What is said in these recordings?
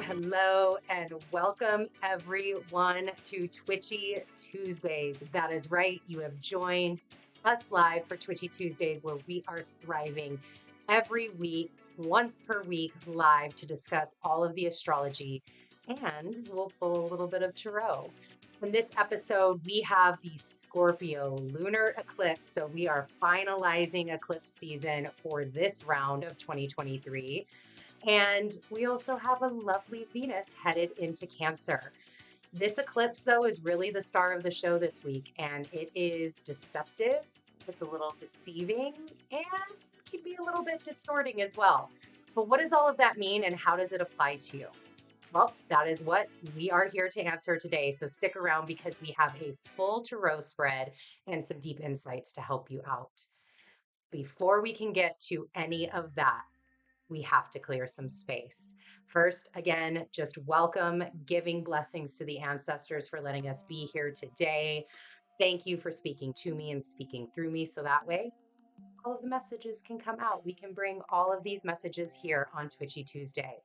Hello, and welcome everyone to Twitchy Tuesdays. That is right, you have joined us live for Twitchy Tuesdays, where we are thriving every week, once per week, live to discuss all of the astrology, and we'll pull a little bit of tarot. In this episode, we have the Scorpio Lunar Eclipse, so we are finalizing eclipse season for this round of 2023. And we also have a lovely Venus headed into Cancer. This eclipse, though, is really the star of the show this week, and it is deceptive, it's a little deceiving, and can be a little bit distorting as well. But what does all of that mean, and how does it apply to you? Well, that is what we are here to answer today, so stick around because we have a full tarot spread and some deep insights to help you out. Before we can get to any of that, we have to clear some space. First, again, just welcome, giving blessings to the ancestors for letting us be here today. Thank you for speaking to me and speaking through me, so that way all of the messages can come out. We can bring all of these messages here on Twitchy Tuesday.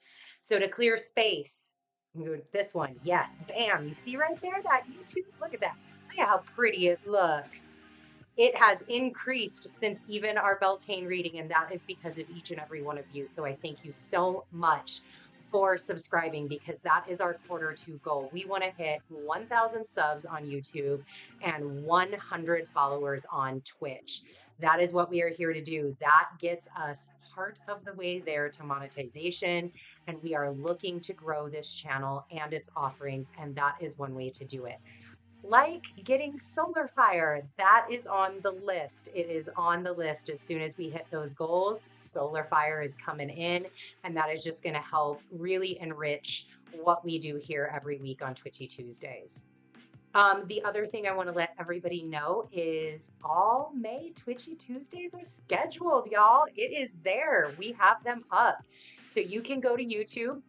So to clear space, I'm going to this one. Yes, bam. You see right there that YouTube? Look at that. Look at how pretty it looks. It has increased since even our Beltane reading, and that is because of each and every one of you. So I thank you so much for subscribing, because that is our Q2 goal. We want to hit 1,000 subs on YouTube and 100 followers on Twitch. That is what we are here to do. That gets us part of the way there to monetization, and we are looking to grow this channel and its offerings, and that is one way to do it. Like getting solar fire, that is on the list. It is on the list. As soon as we hit those goals, solar fire is coming in, and that is just going to help really enrich what we do here every week on Twitchy Tuesdays. The other thing I want to let everybody know is all May Twitchy Tuesdays are scheduled, y'all. It is there. We have them up. So you can go to YouTube.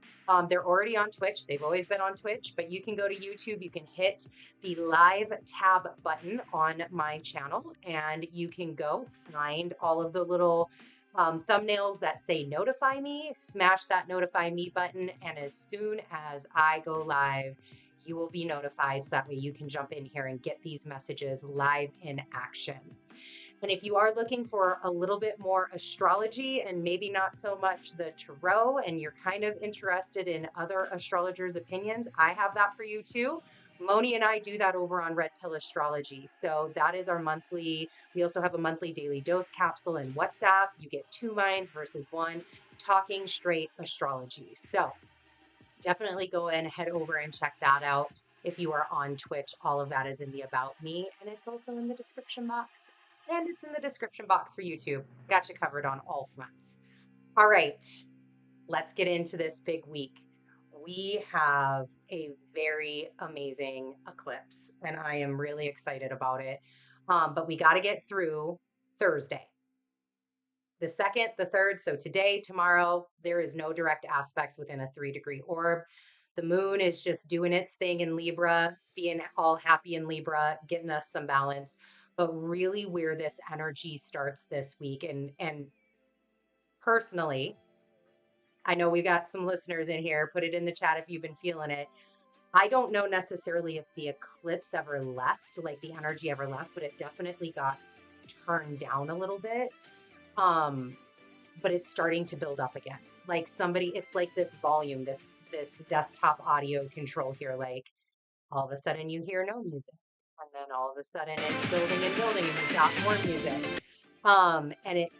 They're already on Twitch. They've always been on Twitch, but you can go to YouTube. You can hit the live tab button on my channel, and you can go find all of the little thumbnails that say notify me, smash that notify me button. And as soon as I go live, you will be notified. So that way you can jump in here and get these messages live in action. And if you are looking for a little bit more astrology and maybe not so much the tarot, and you're kind of interested in other astrologers' opinions, I have that for you too. Moni and I do that over on Red Pill Astrology. So that is our monthly. We also have a monthly daily dose capsule in WhatsApp. You get two minds versus one, talking straight astrology. So definitely go and head over and check that out. If you are on Twitch, all of that is in the About Me, and it's also in the description box. And it's in the description box for YouTube. Got you covered on all fronts. All right, let's get into this big week. We have a very amazing eclipse, and I am really excited about it. But we got to get through Thursday, the second, the third. So today, tomorrow, there is no direct aspects within a 3-degree orb. The moon is just doing its thing in Libra, being all happy in Libra, getting us some balance. But really, where this energy starts this week, and personally, I know we got some listeners in here. Put it in the chat if you've been feeling it. I don't know necessarily if the eclipse ever left, like the energy ever left, but it definitely got turned down a little bit. But it's starting to build up again. Like somebody, it's like this volume, this desktop audio control here. Like all of a sudden you hear no music, and then all of a sudden it's building and building, and you've got more music. And it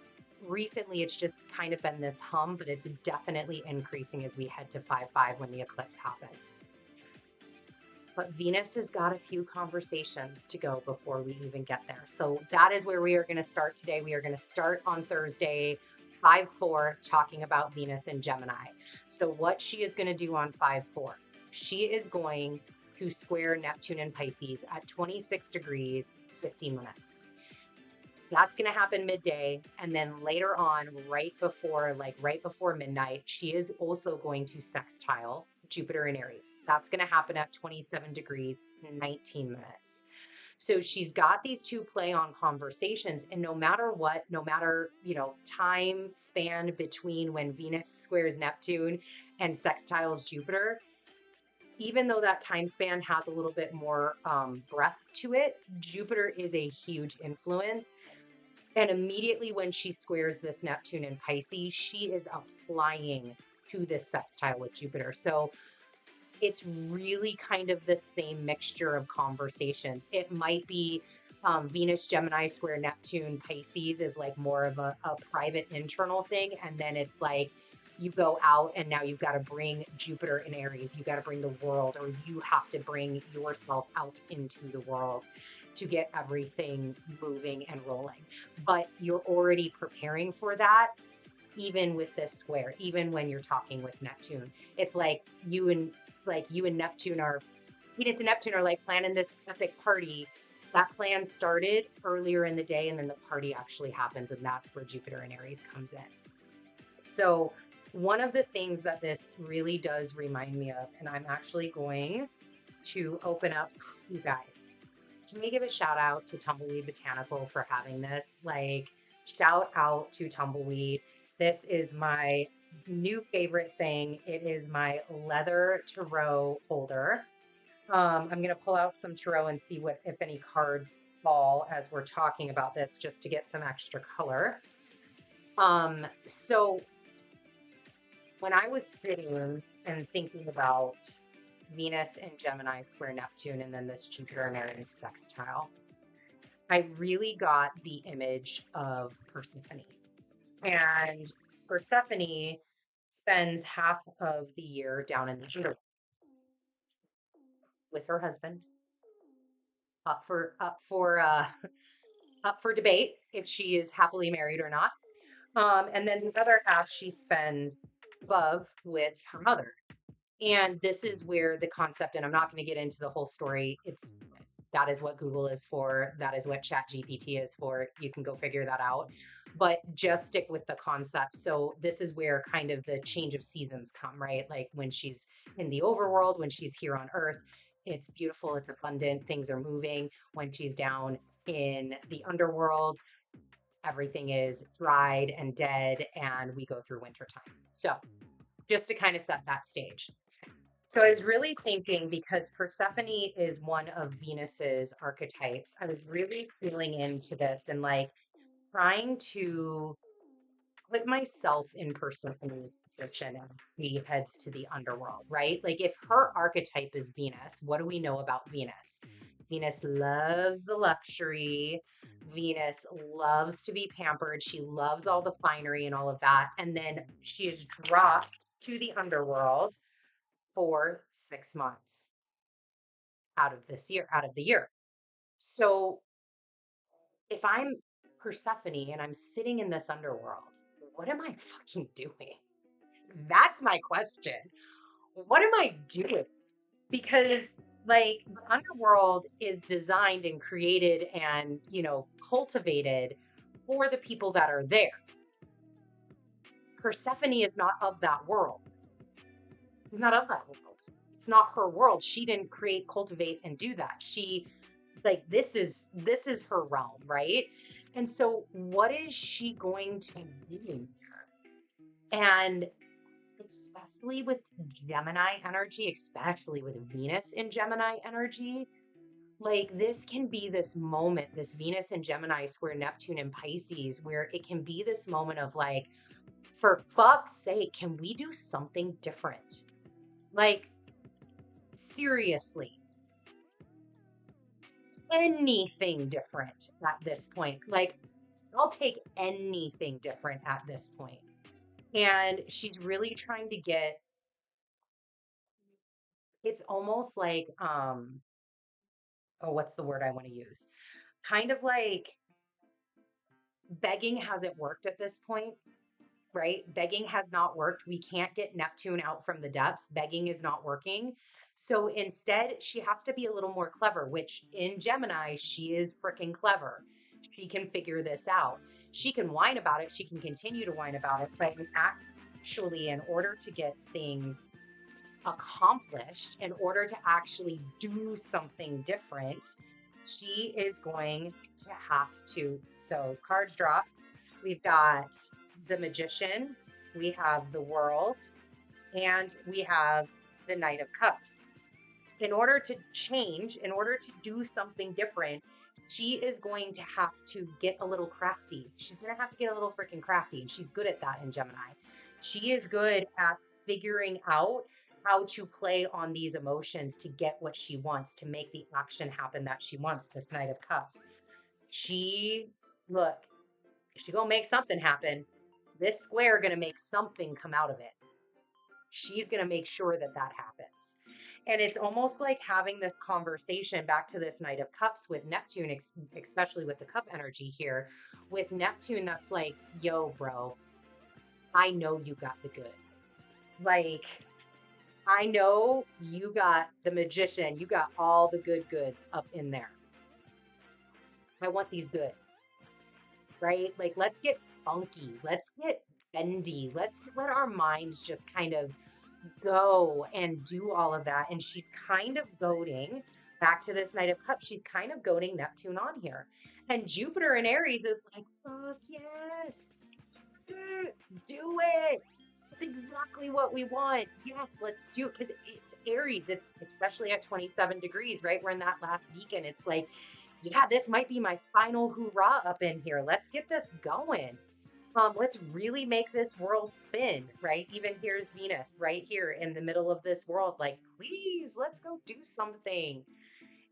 recently it's just kind of been this hum, but it's definitely increasing as we head to 5/5 when the eclipse happens. But Venus has got a few conversations to go before we even get there. So that is where we are going to start today. We are going to start on Thursday, 5/4, talking about Venus and Gemini. So what she is going to do on 5/4, she is going to square Neptune and Pisces at 26 degrees, 15 minutes. That's going to happen midday. And then later on, right before midnight, she is also going to sextile Jupiter in Aries. That's going to happen at 27 degrees, 19 minutes. So she's got these two play on conversations. And no matter what, no matter, time span between when Venus squares Neptune and sextiles Jupiter, even though that time span has a little bit more breadth to it, Jupiter is a huge influence. And immediately when she squares this Neptune in Pisces, she is applying to this sextile with Jupiter. So it's really kind of the same mixture of conversations. It might be Venus, Gemini square Neptune, Pisces is like more of a private internal thing. And then it's like you go out and now you've got to bring Jupiter in Aries. You got to bring the world, or you have to bring yourself out into the world to get everything moving and rolling. But you're already preparing for that, even with this square, even when you're talking with Neptune. It's like you and Neptune are, Venus and Neptune are like planning this epic party. That plan started earlier in the day, and then the party actually happens, and that's where Jupiter and Aries comes in. So one of the things that this really does remind me of, and I'm actually going to open up, you guys, can we give a shout out to Tumbleweed Botanical for having this? Like, shout out to Tumbleweed. This is my new favorite thing. It is my leather tarot holder. I'm going to pull out some tarot and see if any cards fall as we're talking about this, just to get some extra color. So when I was sitting and thinking about Venus and Gemini square Neptune, and then this Jupiter and Aries sextile, I really got the image of Persephone. And Persephone spends half of the year down in the underworld with her husband, up for debate if she is happily married or not. And then the other half she spends above with her mother. And this is where the concept, and I'm not going to get into the whole story. That is what Google is for. That is what ChatGPT is for. You can go figure that out, but just stick with the concept. So this is where kind of the change of seasons come, right? Like when she's in the overworld, when she's here on Earth, it's beautiful, it's abundant, things are moving. When she's down in the underworld, everything is dried and dead, and we go through wintertime. So just to kind of set that stage. So I was really thinking, because Persephone is one of Venus's archetypes, I was really feeling into this and like trying to put myself in Persephone's position and he heads to the underworld, right? Like if her archetype is Venus, what do we know about Venus? Venus loves the luxury. Venus loves to be pampered. She loves all the finery and all of that. And then she is dropped to the underworld for 6 months out of the year. So if I'm Persephone and I'm sitting in this underworld, what am I fucking doing? That's my question. What am I doing? Because like the underworld is designed and created and, cultivated for the people that are there. Persephone is not of that world. She's not of that world. It's not her world. She didn't create, cultivate, and do that. She like this is her realm, right? And so what is she going to do here? And especially with Gemini energy, especially with Venus in Gemini energy, like this can be this moment, this Venus in Gemini square Neptune in Pisces, where it can be this moment of like, for fuck's sake, can we do something different? Like, seriously, anything different at this point. Like, I'll take anything different at this point. And she's really trying to get, it's almost like, oh, what's the word I want to use? Kind of like begging hasn't worked at this point, right? Begging has not worked. We can't get Neptune out from the depths. Begging is not working. So instead, she has to be a little more clever, which in Gemini, she is freaking clever. She can figure this out. She can whine about it. She can continue to whine about it. But actually, in order to get things accomplished, in order to actually do something different, she is going to have to. So, cards drop. We've got the Magician, we have the World, and we have the Knight of Cups. In order to change, in order to do something different, she is going to have to get a little crafty. She's going to have to get a little freaking crafty, and she's good at that in Gemini. She is good at figuring out how to play on these emotions to get what she wants, to make the action happen that she wants, this Knight of Cups. Look, she gonna make something happen. This square gonna make something come out of it. She's gonna make sure that that happens. And it's almost like having this conversation back to this Knight of Cups with Neptune, especially with the cup energy here. With Neptune, that's like, yo, bro, I know you got the good. Like, I know you got the Magician, you got all the good goods up in there. I want these goods, right? Like, let's get funky. Let's get bendy. Let's let our minds just kind of go and do all of that. And she's kind of goading back to this Knight of Cups. She's kind of goading Neptune on here. And Jupiter in Aries is like, fuck yes, do it. That's exactly what we want. Yes, let's do it. Because it's Aries. It's especially at 27 degrees, right? We're in that last deacon. It's like, yeah, this might be my final hoorah up in here. Let's get this going. Let's really make this world spin, right? Even here's Venus right here in the middle of this world. Like, please, let's go do something.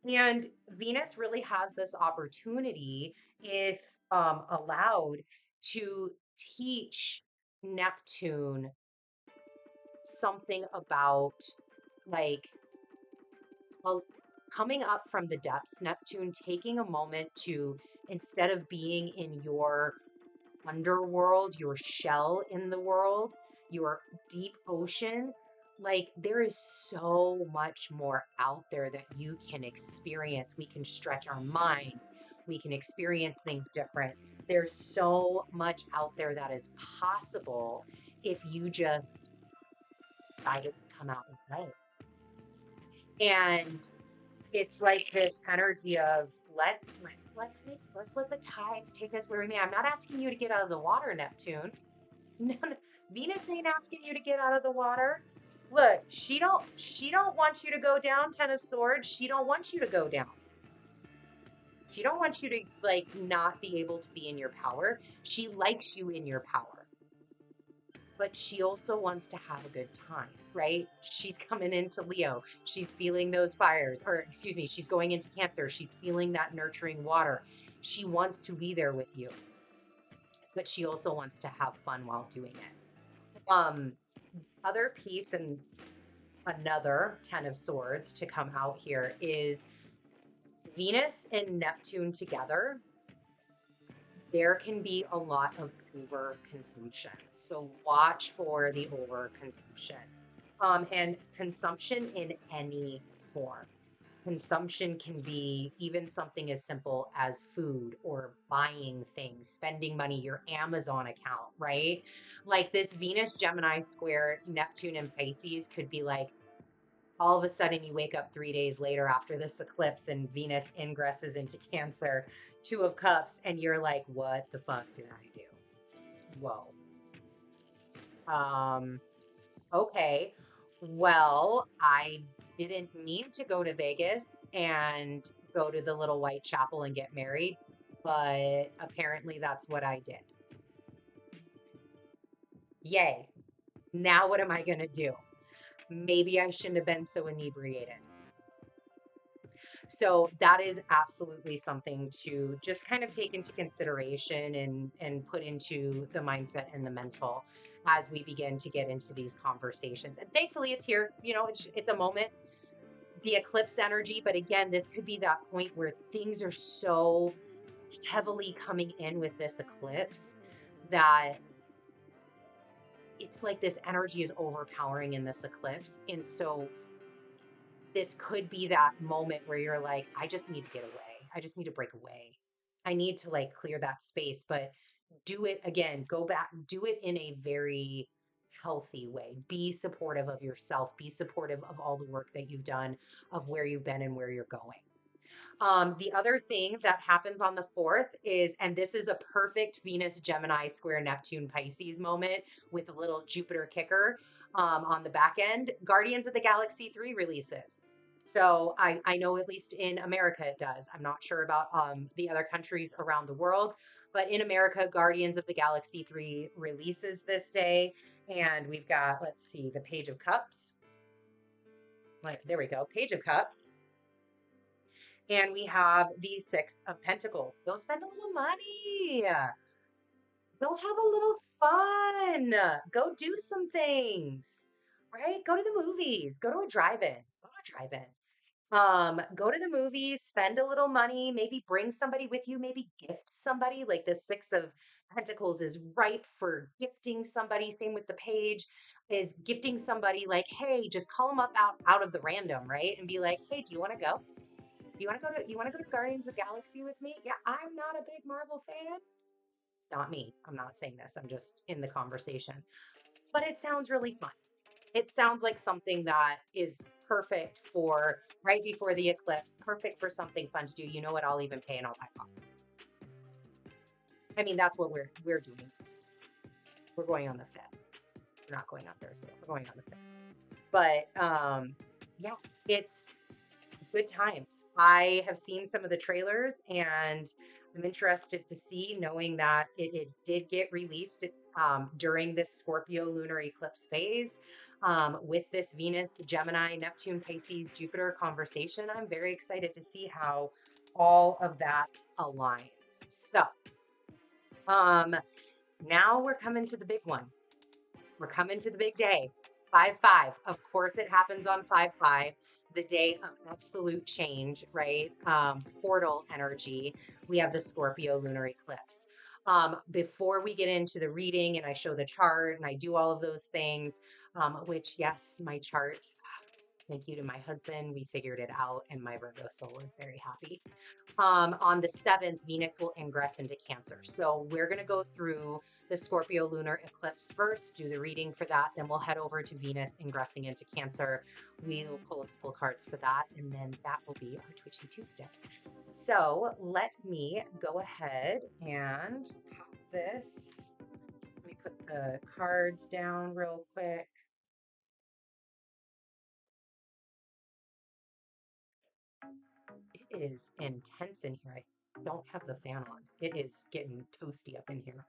And Venus really has this opportunity, if allowed, to teach Neptune something about like coming up from the depths, Neptune taking a moment to, instead of being in your underworld, your shell in the world, your deep ocean, like there is so much more out there that you can experience. We can stretch our minds. We can experience things different. There's so much out there that is possible if you just decide to come out and play. And it's like this energy of let's let the tides take us where we may. I'm not asking you to get out of the water, Neptune. No, Venus ain't asking you to get out of the water. Look, she don't want you to go down, Ten of Swords. She don't want you to go down. She don't want you to like not be able to be in your power. She likes you in your power. but she also wants to have a good time, right? She's coming into Leo. She's feeling those fires, or excuse me, she's going into Cancer. She's feeling that nurturing water. She wants to be there with you, but she also wants to have fun while doing it. Other piece and another 10 of swords to come out here is Venus and Neptune together. There can be a lot of overconsumption. So watch for the overconsumption. And consumption in any form. Consumption can be even something as simple as food or buying things, spending money, your Amazon account, right? Like this Venus Gemini square, Neptune and Pisces could be like all of a sudden you wake up 3 days later after this eclipse and Venus ingresses into Cancer, Two of Cups, and you're like, what the fuck did I do? Whoa. Okay. Well, I didn't mean to go to Vegas and go to the little white chapel and get married, but apparently that's what I did. Yay. Now what am I going to do? Maybe I shouldn't have been so inebriated. So that is absolutely something to just kind of take into consideration and put into the mindset and the mental as we begin to get into these conversations. And thankfully it's here, you know, it's a moment, the eclipse energy, but again, this could be that point where things are so heavily coming in with this eclipse that it's like this energy is overpowering in this eclipse. And so this could be that moment where you're like, I just need to get away. I just need to break away. I need to like clear that space, but do it again, go back, do it in a very healthy way. Be supportive of yourself, be supportive of all the work that you've done, of where you've been and where you're going. The other thing that happens on the 4th is, and this is a perfect Venus Gemini square Neptune Pisces moment with a little Jupiter kicker on the back end. Guardians of the Galaxy 3 releases. So I know at least in America it does. I'm not sure about the other countries around the world, but in America, Guardians of the Galaxy 3 releases this day. And we've got, let's see, the Page of Cups. Like, there we go, Page of Cups. And we have the Six of Pentacles. Go spend a little money. Go have a little fun. Go do some things, right? Go to the movies. Go to a drive-in. Go to a drive-in. Go to the movies, spend a little money, maybe bring somebody with you, maybe gift somebody. Like the Six of Pentacles is ripe for gifting somebody. Same with the Page is gifting somebody like, hey, just call them up out of the random, right? And be like, hey, do you want to go? You want to go to Guardians of the Galaxy with me? Yeah, I'm not a big Marvel fan. Not me. I'm not saying this. I'm just in the conversation. But it sounds really fun. It sounds like something that is perfect for right before the eclipse, perfect for something fun to do. You know what? I'll even pay and I'll buy pop. I mean, that's what we're doing. We're going on the 5th. We're not going on Thursday. We're going on the 5th. But yeah, it's good times. I have seen some of the trailers and I'm interested to see, knowing that it did get released during this Scorpio lunar eclipse phase with this Venus, Gemini, Neptune, Pisces, Jupiter conversation. I'm very excited to see how all of that aligns. So now we're coming to the big one. We're coming to the big day. 5/5. Of course, it happens on 5/5, the day of absolute change, right? Portal energy. We have the Scorpio lunar eclipse. Before we get into the reading and I show the chart and I do all of those things, which, yes, my chart, thank you to my husband, we figured it out, and my Virgo soul is very happy. On the 7th, Venus will ingress into Cancer. So we're going to go through the Scorpio lunar eclipse first, do the reading for that. Then we'll head over to Venus ingressing into Cancer. We'll pull a couple cards for that, and then that will be our Twitchy Tuesday. So let me go ahead and pop this. Let me put the cards down real quick. It is intense in here. I don't have the fan on. It is getting toasty up in here.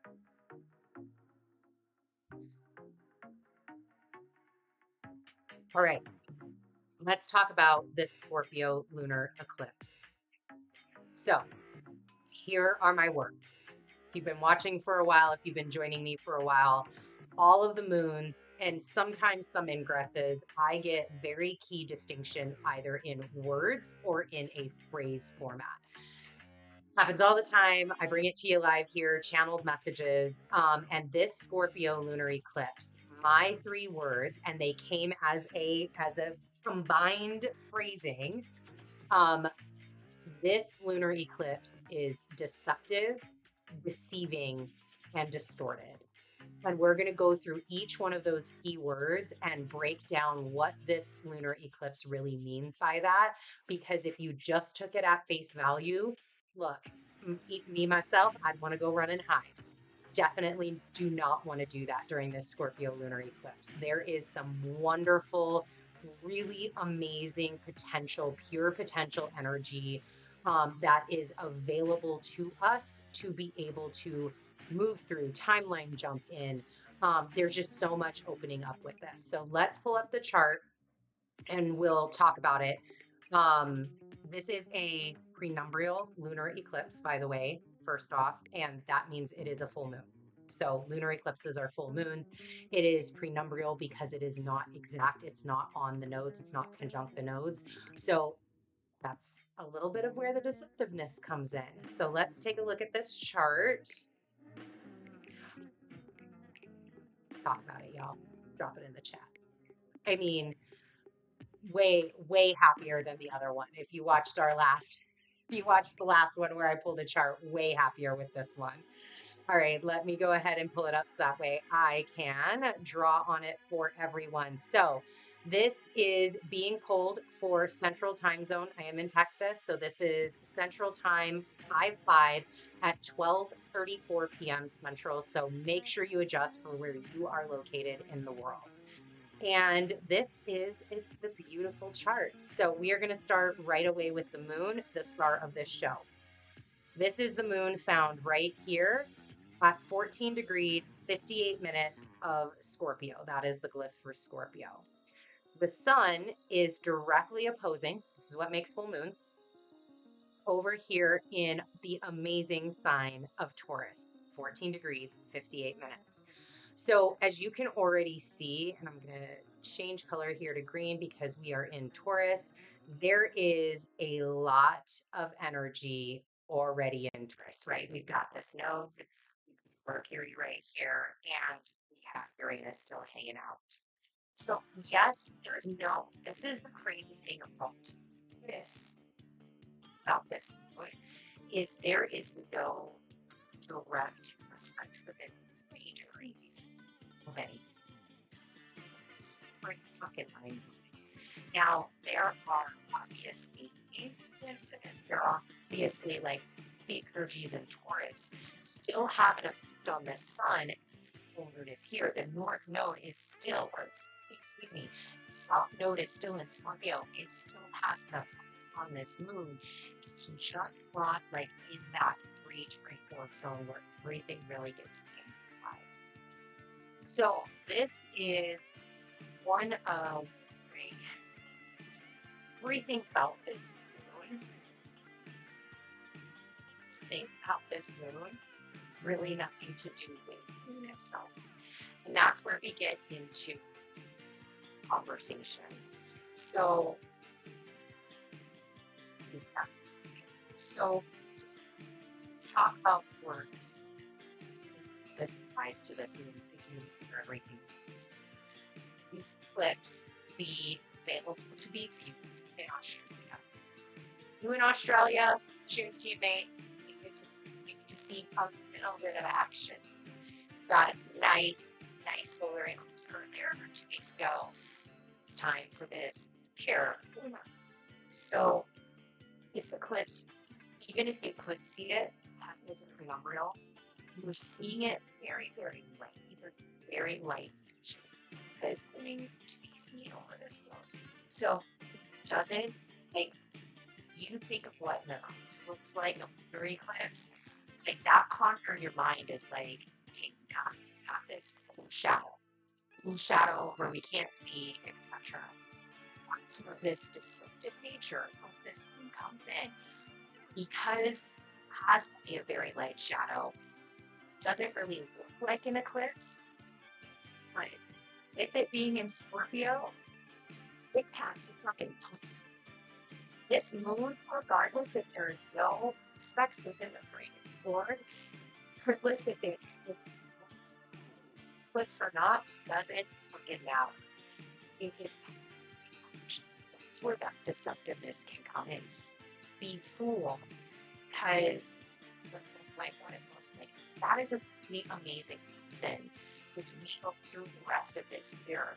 All right, let's talk about this Scorpio lunar eclipse. So, here are my words. If you've been watching for a while, if you've been joining me for a while, all of the moons and sometimes some ingresses, I get very key distinction either in words or in a phrase format. Happens all the time. I bring it to you live here, channeled messages. And this Scorpio lunar eclipse, my three words, and they came as a combined phrasing. Um, this lunar eclipse is deceptive, deceiving, and distorted. And we're going to go through each one of those keywords and break down what this lunar eclipse really means by that. Because if you just took it at face value, look, me, myself, I'd want to go run and hide. Definitely do not want to do that during this Scorpio lunar eclipse. There is some wonderful, really amazing potential, pure potential energy that is available to us to be able to move through, timeline jump in. There's just so much opening up with this. So let's pull up the chart and we'll talk about it. This is a prenumbrial lunar eclipse, by the way, first off, and that means it is a full moon. So lunar eclipses are full moons. It is prenumbrial because it is not exact. It's not on the nodes. It's not conjunct the nodes. So that's a little bit of where the deceptiveness comes in. So let's take a look at this chart. Talk about it, y'all. Drop it in the chat. I mean, way happier than the other one. If you watched the last one where I pulled a chart, way happier with this one. All right, let me go ahead and pull it up so that way I can draw on it for everyone. So this is being pulled for Central Time Zone. I am in Texas, so this is Central Time 5/5 at 12:34 p.m. Central. So make sure you adjust for where you are located in the world. And this is the beautiful chart. So we are going to start right away with the moon, the star of this show. This is the moon found right here at 14 degrees, 58 minutes of Scorpio. That is the glyph for Scorpio. The sun is directly opposing. This is what makes full moons. Over here in the amazing sign of Taurus, 14 degrees, 58 minutes. So as you can already see, and I'm going to change color here to green because we are in Taurus, there is a lot of energy already in Taurus, right? We've got this node, Mercury right here, and we have Uranus still hanging out. So yes, this is the crazy thing about this, is there is no direct aspects within 3 degrees of any. It's pretty fucking mind blowing. Now, there are obviously instances, there are obviously like these energies in Taurus still have an effect on the sun. The full moon is here. The north node is still, south node is still in Scorpio. It still has an effect on this moon. It's just not like in that 3 to 4 zone where everything really gets amplified. So this is one of everything about this moon. Things about this moon really nothing to do with the moon itself. And that's where we get into conversation. So just let's talk about words. This applies to this moon for everything's needs. These clips be available to be viewed in Australia. You in Australia, cheers to you, mate. You get to see a little bit of action. Got a nice solar eclipse earlier 2 weeks ago. It's time for this here. So this eclipse, even if you could see it as it is in prenumbrial, you're seeing it very light. There's very light that is going to be seen over this moon. So it doesn't make you think of what an eclipse looks like, a lunar eclipse, like that conjure in your mind is like, okay, got this full shadow. shadow where we can't see, etc. That's where this deceptive nature of this moon comes in, because it has to be a very light shadow. Doesn't really look like an eclipse, but with it being in Scorpio, it packs a fucking punch. This moon, regardless if there's no specs within the brain board, regardless if it is eclipse or not, doesn't fucking matter. It is, that's where that deceptiveness can come in. Be fooled, because like what it looks like. That is a pretty amazing sin, because we go through the rest of this year,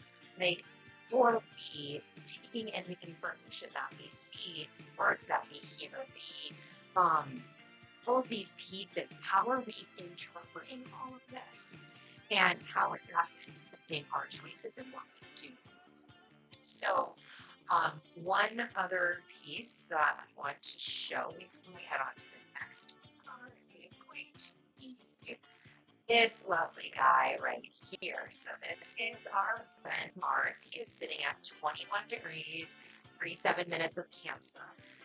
like, or we taking in the information that we see, words that we hear, all of these pieces. How are we interpreting all of this, and how is that affecting our choices and what we do? So, one other piece that I want to show before we head on to the next card is going to be this lovely guy right here. So this is our friend Mars. He is sitting at 21 degrees, 37 minutes of Cancer.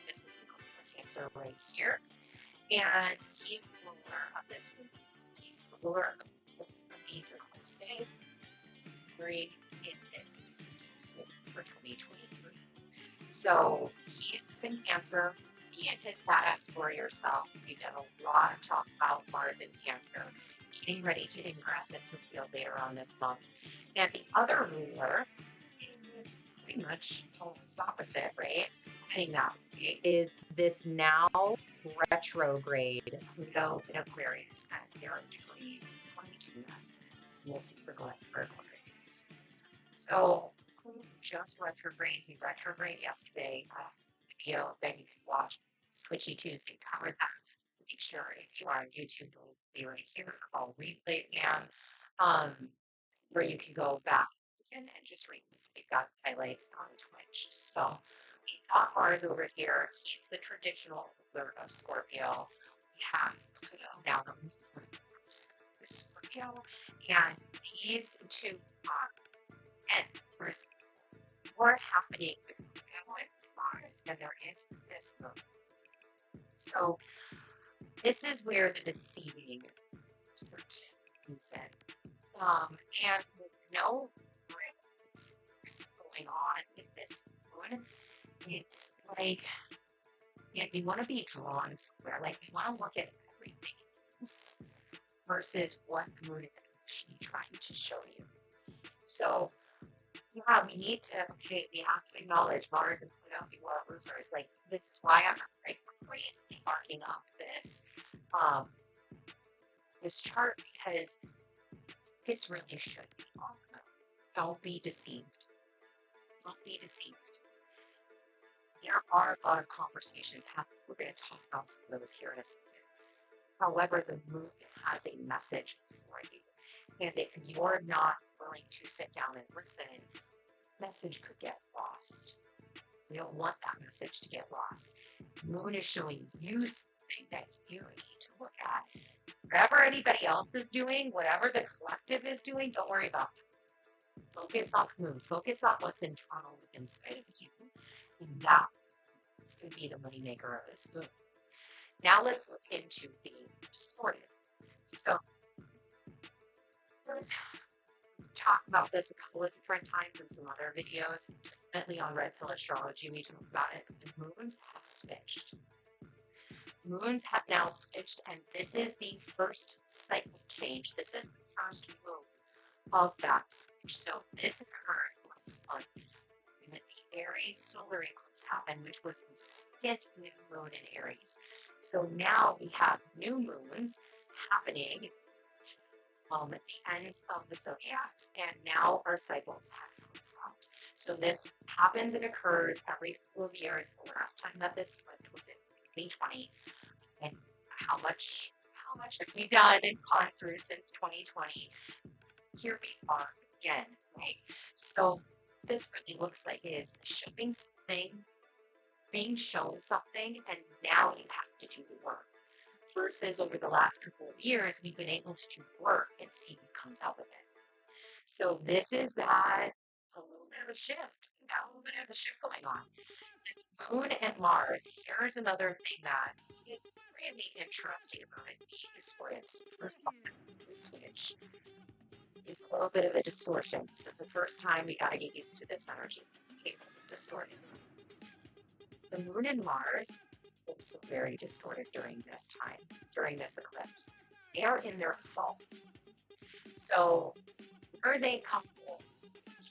This is the code for Cancer right here. And he's the ruler of this one. He's the ruler of both of these eclipses during in this for 2023. So he's in Cancer. He and his badass warrior self. We've done a lot of talk about Mars in Cancer, getting ready to ingress into the field later on this month. And the other ruler is pretty much almost opposite, right? Heading that way is this now retrograde Pluto in Aquarius at 0 degrees, 22 minutes. We'll see for going for Aquarius. So just retrograde. He retrograde yesterday. Video that you can watch. Switchy Tuesday covered that. Make sure if you are on YouTube, it'll be right here. I'll replay it, where you can go back and just read. We've got highlights on Twitch. So we've got Mars over here. He's the traditional ruler of Scorpio. We have Pluto now, the Scorpio, and these two and there's more happening with Pluto and Mars than there is with this moon. So this is where the deceiving part comes in. And with no what's going on with this moon, it's like, you want to be drawn square. Like, you want to look at everything else versus what the moon is actually trying to show you. So, yeah, we need to, we have to acknowledge Mars and Pluto people are rulers. Like, this is why I'm like crazy marking up this chart, because this really should be on. Don't be deceived. Don't be deceived. There are a lot of conversations happening. We're going to talk about some of those here in a second. However, the moon has a message for you. And if you're not willing to sit down and listen, message could get lost. We don't want that message to get lost. Moon is showing you something that you need to look at. Whatever anybody else is doing, whatever the collective is doing, don't worry about it. Focus on the moon. Focus on what's internal inside of you. And that is going to be the moneymaker of this moon. Now let's look into the distorted. So let's talk about this a couple of different times in some other videos. Definitely on Red Pill Astrology, we talk about it. The moons have switched. Moons have now switched, and this is the first cycle change. This is the first move of that switch. So this occurred last month when the Aries solar eclipse happened, which was the second new moon in Aries. So now we have new moons happening at the ends of the zodiacs, and now our cycles have flip-flopped. So this happens and occurs every couple of years. The last time that this flipped was in 2020, and how much have we done and gone through since 2020? Here we are again, right? So this really looks like is showing something, being shown something, and now you have to do the work. Versus over the last couple of years, we've been able to do work and see what comes out of it. So this is that a little bit of a shift. We got a little bit of a shift going on. Moon and Mars. Here's another thing that is really interesting about it being distorted. So first of all, which is a little bit of a distortion. This is the first time we got to get used to this energy. Okay, distorted. The Moon and Mars also very distorted during this time, during this eclipse. They are in their fall. So there's a couple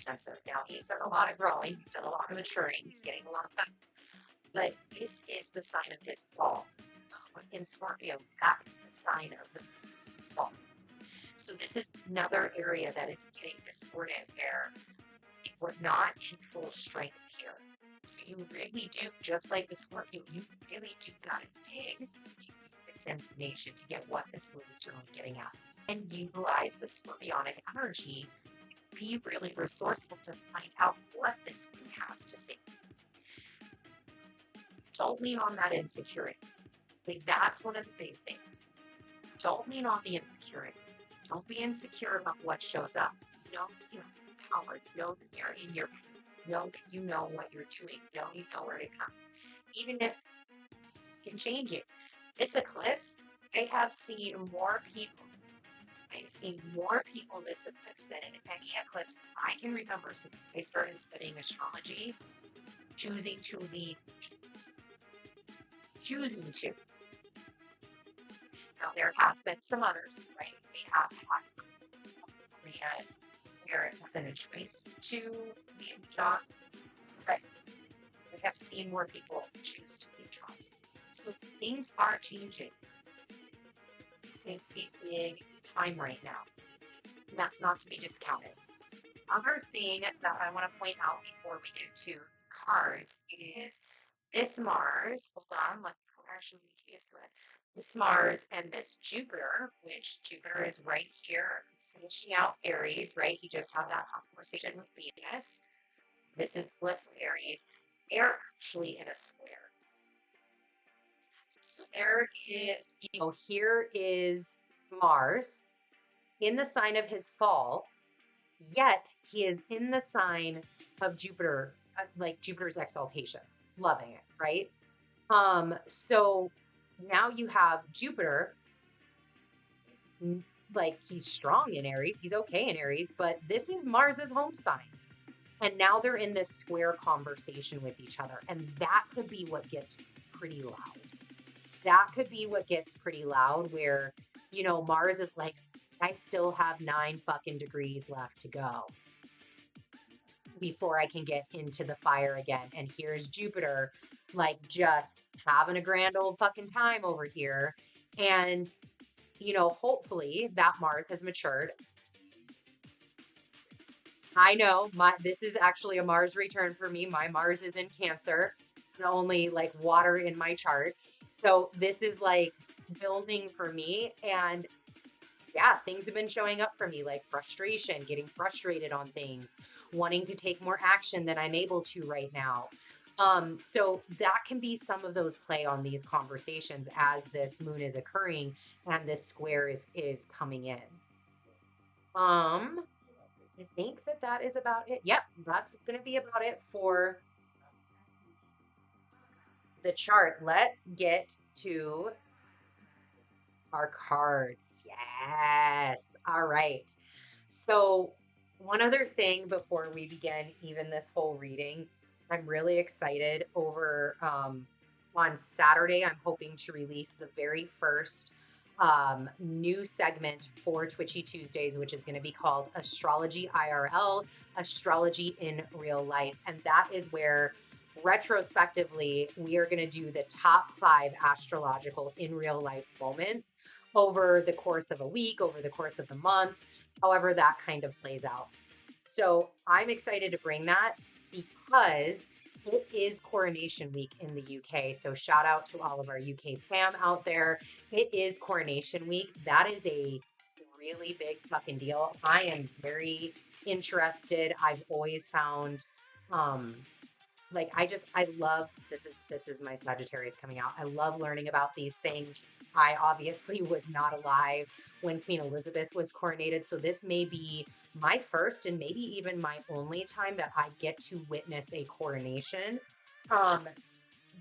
Cancer. Now he's done a lot of growing, he's done a lot of maturing, he's getting a lot better. But this is the sign of his fall. In Scorpio, that is the sign of the fall. So this is another area that is getting distorted where we're not in full strength here. So you really do, just like the Scorpio, you really do got to dig to get this information to get what this moon is really getting at. And utilize the scorpionic energy, be really resourceful to find out what this moon has to say. Don't lean on that insecurity. Like that's one of the big things. Don't lean on the insecurity. Don't be insecure about what shows up. Know you have power. Know that you're in your. Know that you know what you're doing. Know you know where to come. Even if you can change it. This eclipse, I have seen more people. I've seen more people this eclipse than in any eclipse I can remember since I started studying astrology, choosing to leave. Choosing to. Now, there has been some others, right? We have had areas where it wasn't a choice to leave a job, but we have seen more people choose to leave jobs. So things are changing. This is a big time right now. And that's not to be discounted. Other thing that I want to point out before we get to cards is this Mars. Hold on, let me actually get used to it. This Mars and this Jupiter, which Jupiter is right here finishing out Aries, right? He just had that conversation with Venus. This is Glyph Aries. They're actually in a square. So there is, here is Mars in the sign of his fall, yet he is in the sign of Jupiter, like Jupiter's exaltation. Loving it, right? So now you have Jupiter, like he's strong in Aries, he's okay in Aries, but this is Mars's home sign. And now they're in this square conversation with each other. And that could be what gets pretty loud. That could be what gets pretty loud where, Mars is like, I still have 9 fucking degrees left to go before I can get into the fire again. And here's Jupiter, like just having a grand old fucking time over here. And, hopefully that Mars has matured. I know this is actually a Mars return for me. My Mars is in Cancer. It's the only like water in my chart. So this is like building for me. And yeah, things have been showing up for me, like frustration, getting frustrated on things, wanting to take more action than I'm able to right now. So that can be some of those play on these conversations as this moon is occurring and this square is coming in. I think that is about it. Yep, that's going to be about it for the chart. Let's get to our cards. Yes. All right. So one other thing before we begin even this whole reading, I'm really excited over on Saturday. I'm hoping to release the very first new segment for Twitchy Tuesdays, which is going to be called Astrology IRL, Astrology in Real Life. And that is where retrospectively, we are going to do the top 5 astrological in real life moments over the course of a week, over the course of the month, however that kind of plays out. So I'm excited to bring that because it is Coronation Week in the UK. So shout out to all of our UK fam out there. It is Coronation Week. That is a really big fucking deal. I am very interested. I've always found, I love, this is my Sagittarius coming out. I love learning about these things. I obviously was not alive when Queen Elizabeth was coronated. So this may be my first and maybe even my only time that I get to witness a coronation um,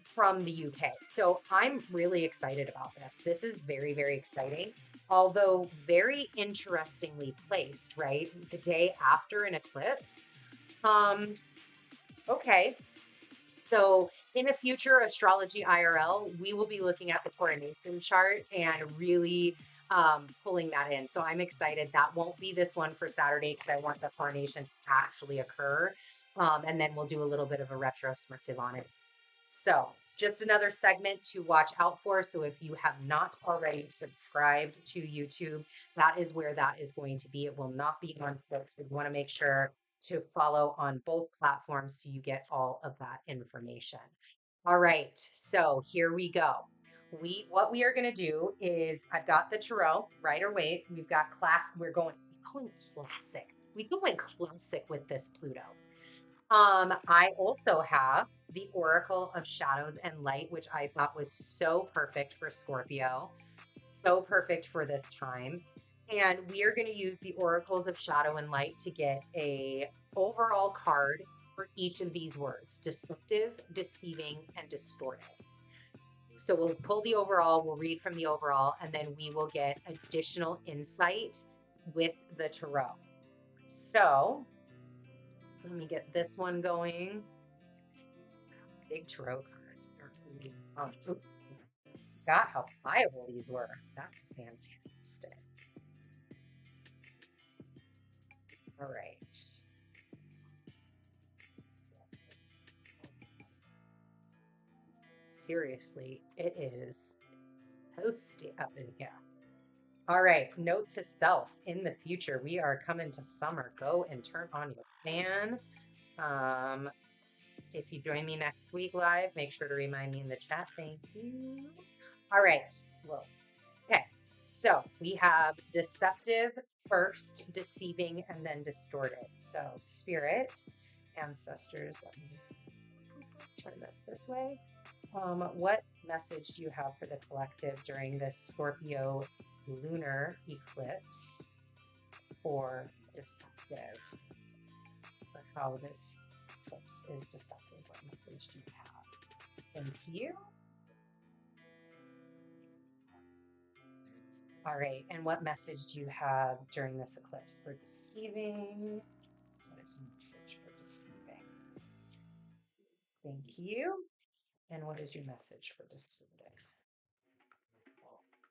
from the UK. So I'm really excited about this. This is very, very exciting, although very interestingly placed, right? The day after an eclipse. Um, okay. So in a future astrology IRL, we will be looking at the coronation chart and really pulling that in. So I'm excited. That won't be this one for Saturday because I want the coronation to actually occur. And then we'll do a little bit of a retrospective on it. So just another segment to watch out for. So if you have not already subscribed to YouTube, that is where that is going to be. It will not be on Twitch. You want to make sure to follow on both platforms so you get all of that information. All right, so here we go. What we are going to do is I've got the tarot, Rider Waite. We've got class. We're going classic. We going classic with this Pluto. I also have the Oracle of Shadows and Light, which I thought was so perfect for Scorpio, so perfect for this time. And we are going to use the Oracles of Shadow and Light to get a overall card for each of these words: deceptive, deceiving, and distorted. So we'll pull the overall, we'll read from the overall, and then we will get additional insight with the tarot. So let me get this one going. Big tarot cards. Forgot how pliable these were. That's fantastic. All right. Seriously, it is toasty up in here. All right. Note to self: in the future, we are coming to summer. Go and turn on your fan. If you join me next week live, make sure to remind me in the chat. Thank you. All right. Well, okay. So we have deceptive first, deceiving, and then distorted. So spirit, ancestors, let me turn this way. What message do you have for the collective during this Scorpio Lunar Eclipse for deceptive? For how this eclipse is deceptive. What message do you have? Thank you. All right. And what message do you have during this eclipse for deceiving? What is your message for deceiving? Thank you. And what is your message for distorted?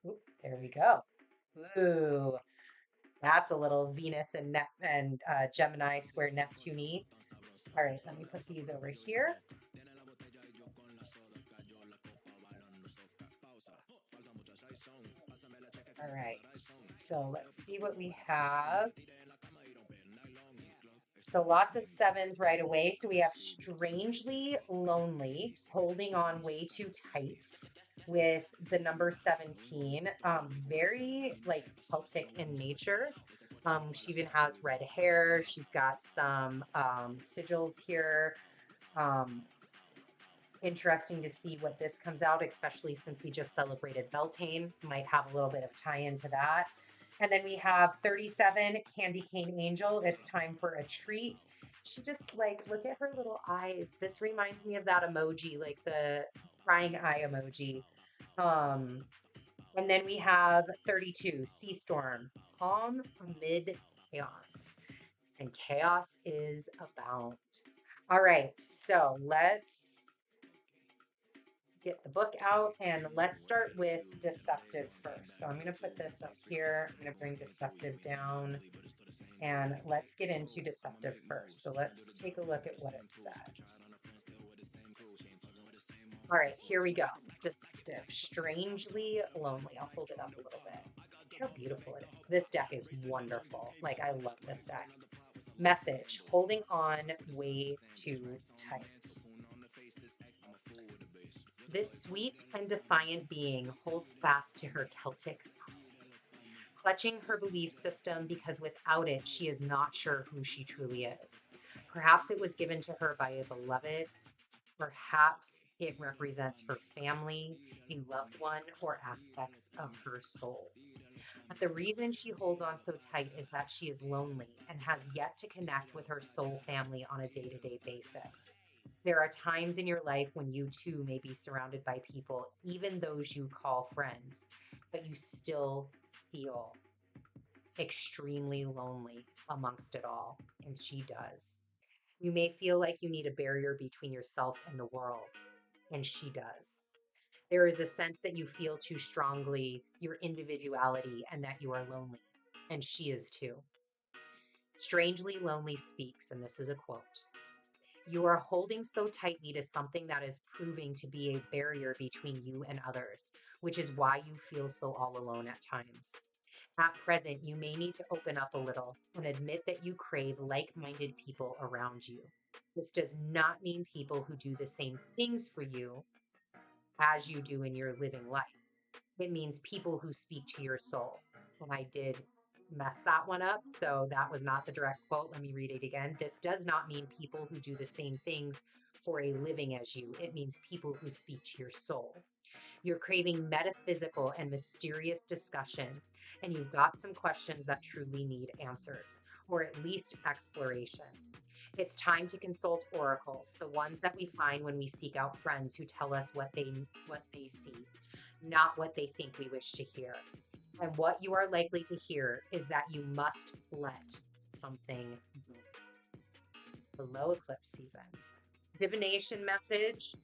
Oop, there we go. Ooh, that's a little Venus and Gemini square Neptune. All right, let me put these over here. All right, so let's see what we have. So lots of sevens right away. So we have strangely lonely, holding on way too tight with the number 17. Very like Celtic in nature. She even has red hair. She's got some sigils here. Interesting to see what this comes out, especially since we just celebrated Beltane. Might have a little bit of tie into that. And then we have 37, Candy Cane Angel. It's time for a treat. She just like, look at her little eyes. This reminds me of that emoji, like the crying eye emoji. And then we have 32, Sea Storm, calm amid chaos. And chaos is abound. All right, so let's get the book out and let's start with deceptive first. So I'm going to put this up here. I'm going to bring deceptive down and let's get into deceptive first. So let's take a look at what it says. All right, here we go. Deceptive, strangely lonely. I'll hold it up a little bit. Look how beautiful it is. This deck is wonderful. Like, I love this deck. Message: holding on way too tight. This sweet and defiant being holds fast to her Celtic promise, clutching her belief system because without it, she is not sure who she truly is. Perhaps it was given to her by a beloved, Perhaps it represents her family, a loved one, or aspects of her soul. But the reason she holds on so tight is that she is lonely and has yet to connect with her soul family on a day to day basis. There are times in your life when you too may be surrounded by people, even those you call friends, but you still feel extremely lonely amongst it all. And she does. You may feel like you need a barrier between yourself and the world, and she does. There is a sense that you feel too strongly your individuality and that you are lonely, and she is too. Strangely Lonely speaks, and this is a quote. You are holding so tightly to something that is proving to be a barrier between you and others, which is why you feel so all alone at times. At present, you may need to open up a little and admit that you crave like minded people around you. This does not mean people who do the same things for you as you do in your living life. It means people who speak to your soul. And I did mess that one up, so that was not the direct quote. Let me read it again. This does not mean people who do the same things for a living as you. It means people who speak to your soul. You're craving metaphysical and mysterious discussions, and you've got some questions that truly need answers, or at least exploration. It's time to consult oracles, the ones that we find when we seek out friends who tell us what they see, not what they think we wish to hear. And what you are likely to hear is that you must let something go. Below eclipse season. Divination message.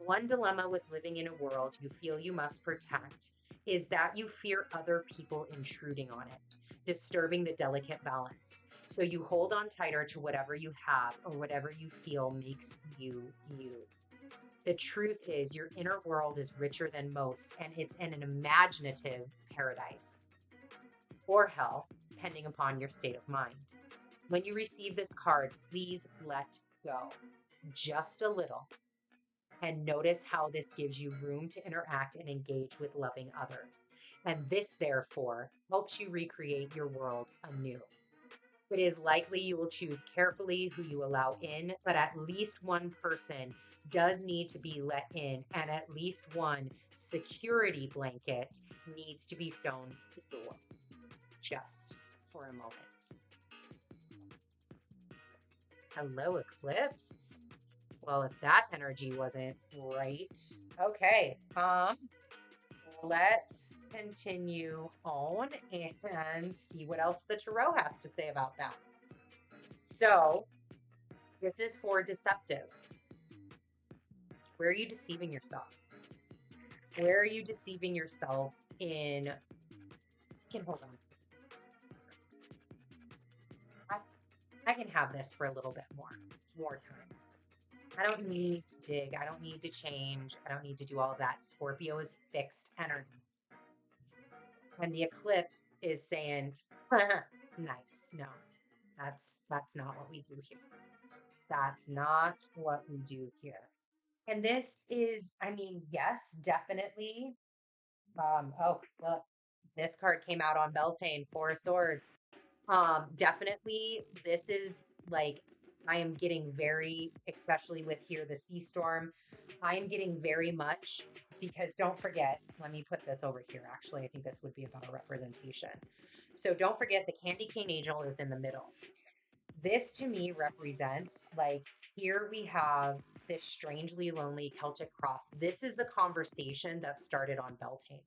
One dilemma with living in a world you feel you must protect is that you fear other people intruding on it, disturbing the delicate balance. So you hold on tighter to whatever you have or whatever you feel makes you you. The truth is, your inner world is richer than most, and it's an imaginative paradise or hell, depending upon your state of mind. When you receive this card, please let go just a little and notice how this gives you room to interact and engage with loving others. And this, therefore, helps you recreate your world anew. It is likely you will choose carefully who you allow in, but at least one person does need to be let in, and at least one security blanket needs to be shown the door, just for a moment. Hello, Eclipse. Well, if that energy wasn't right. Okay. Let's continue on and see what else the tarot has to say about that. So, this is for deceptive. Where are you deceiving yourself? Where are you deceiving yourself in? Hold on. I can have this for a little bit more time. I don't need to dig. I don't need to change. I don't need to do all of that. Scorpio is fixed energy. And the eclipse is saying, nice. No, that's not what we do here. That's not what we do here. And this is, I mean, yes, definitely. Oh, look, this card came out on Beltane, Four of Swords. Definitely, this is like I am getting very, especially with here the sea storm. I am getting very much because don't forget. Let me put this over here. Actually, I think this would be about a representation. So don't forget the candy cane angel is in the middle. This to me represents like here we have this strangely lonely Celtic cross. This is the conversation that started on Beltane.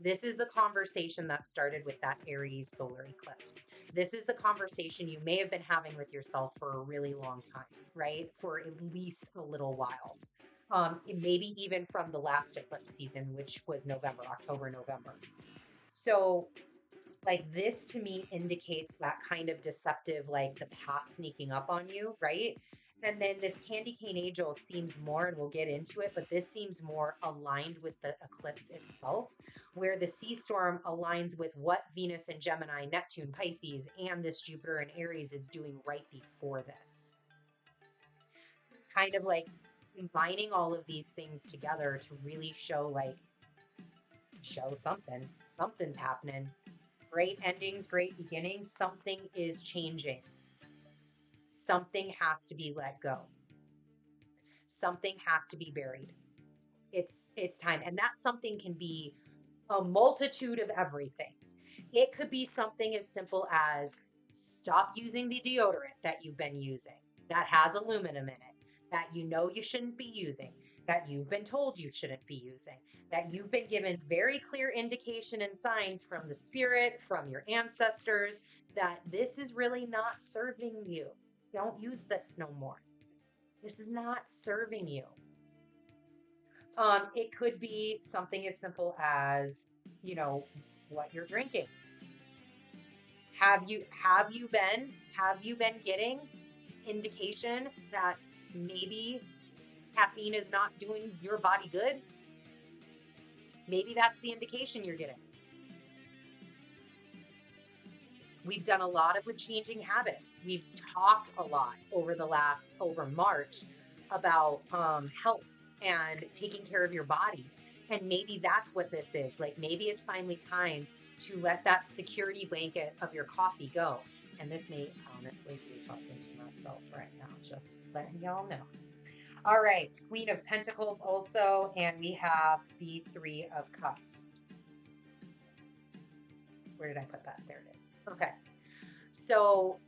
This is the conversation that started with that Aries solar eclipse. This is the conversation you may have been having with yourself for a really long time, right? For at least a little while. Maybe even from the last eclipse season, which was October, November. So like this to me indicates that kind of deceptive, like the past sneaking up on you, right? And then this candy cane angel seems more, and we'll get into it, but this seems more aligned with the eclipse itself, where the sea storm aligns with what Venus and Gemini, Neptune, Pisces, and this Jupiter and Aries is doing right before this. Kind of like combining all of these things together to really show something's happening. Great endings, great beginnings. Something is changing. Something has to be let go. something has to be buried. It's time. And that something can be a multitude of everything. It could be something as simple as stop using the deodorant that you've been using that has aluminum in it, that you know you shouldn't be using, that you've been told you shouldn't be using, that you've been given very clear indication and signs from the spirit, from your ancestors, that this is really not serving you. Don't use this no more. This is not serving you. It could be something as simple as, what you're drinking. Have you been getting indication that maybe caffeine is not doing your body good? Maybe that's the indication you're getting. We've done a lot with changing habits. We've talked a lot over March about health and taking care of your body. And maybe that's what this is. Like, maybe it's finally time to let that security blanket of your coffee go. And this may honestly be talking to myself right now, just letting y'all know. All right, Queen of Pentacles also, and we have the Three of Cups. Where did I put that? There it is. Okay. So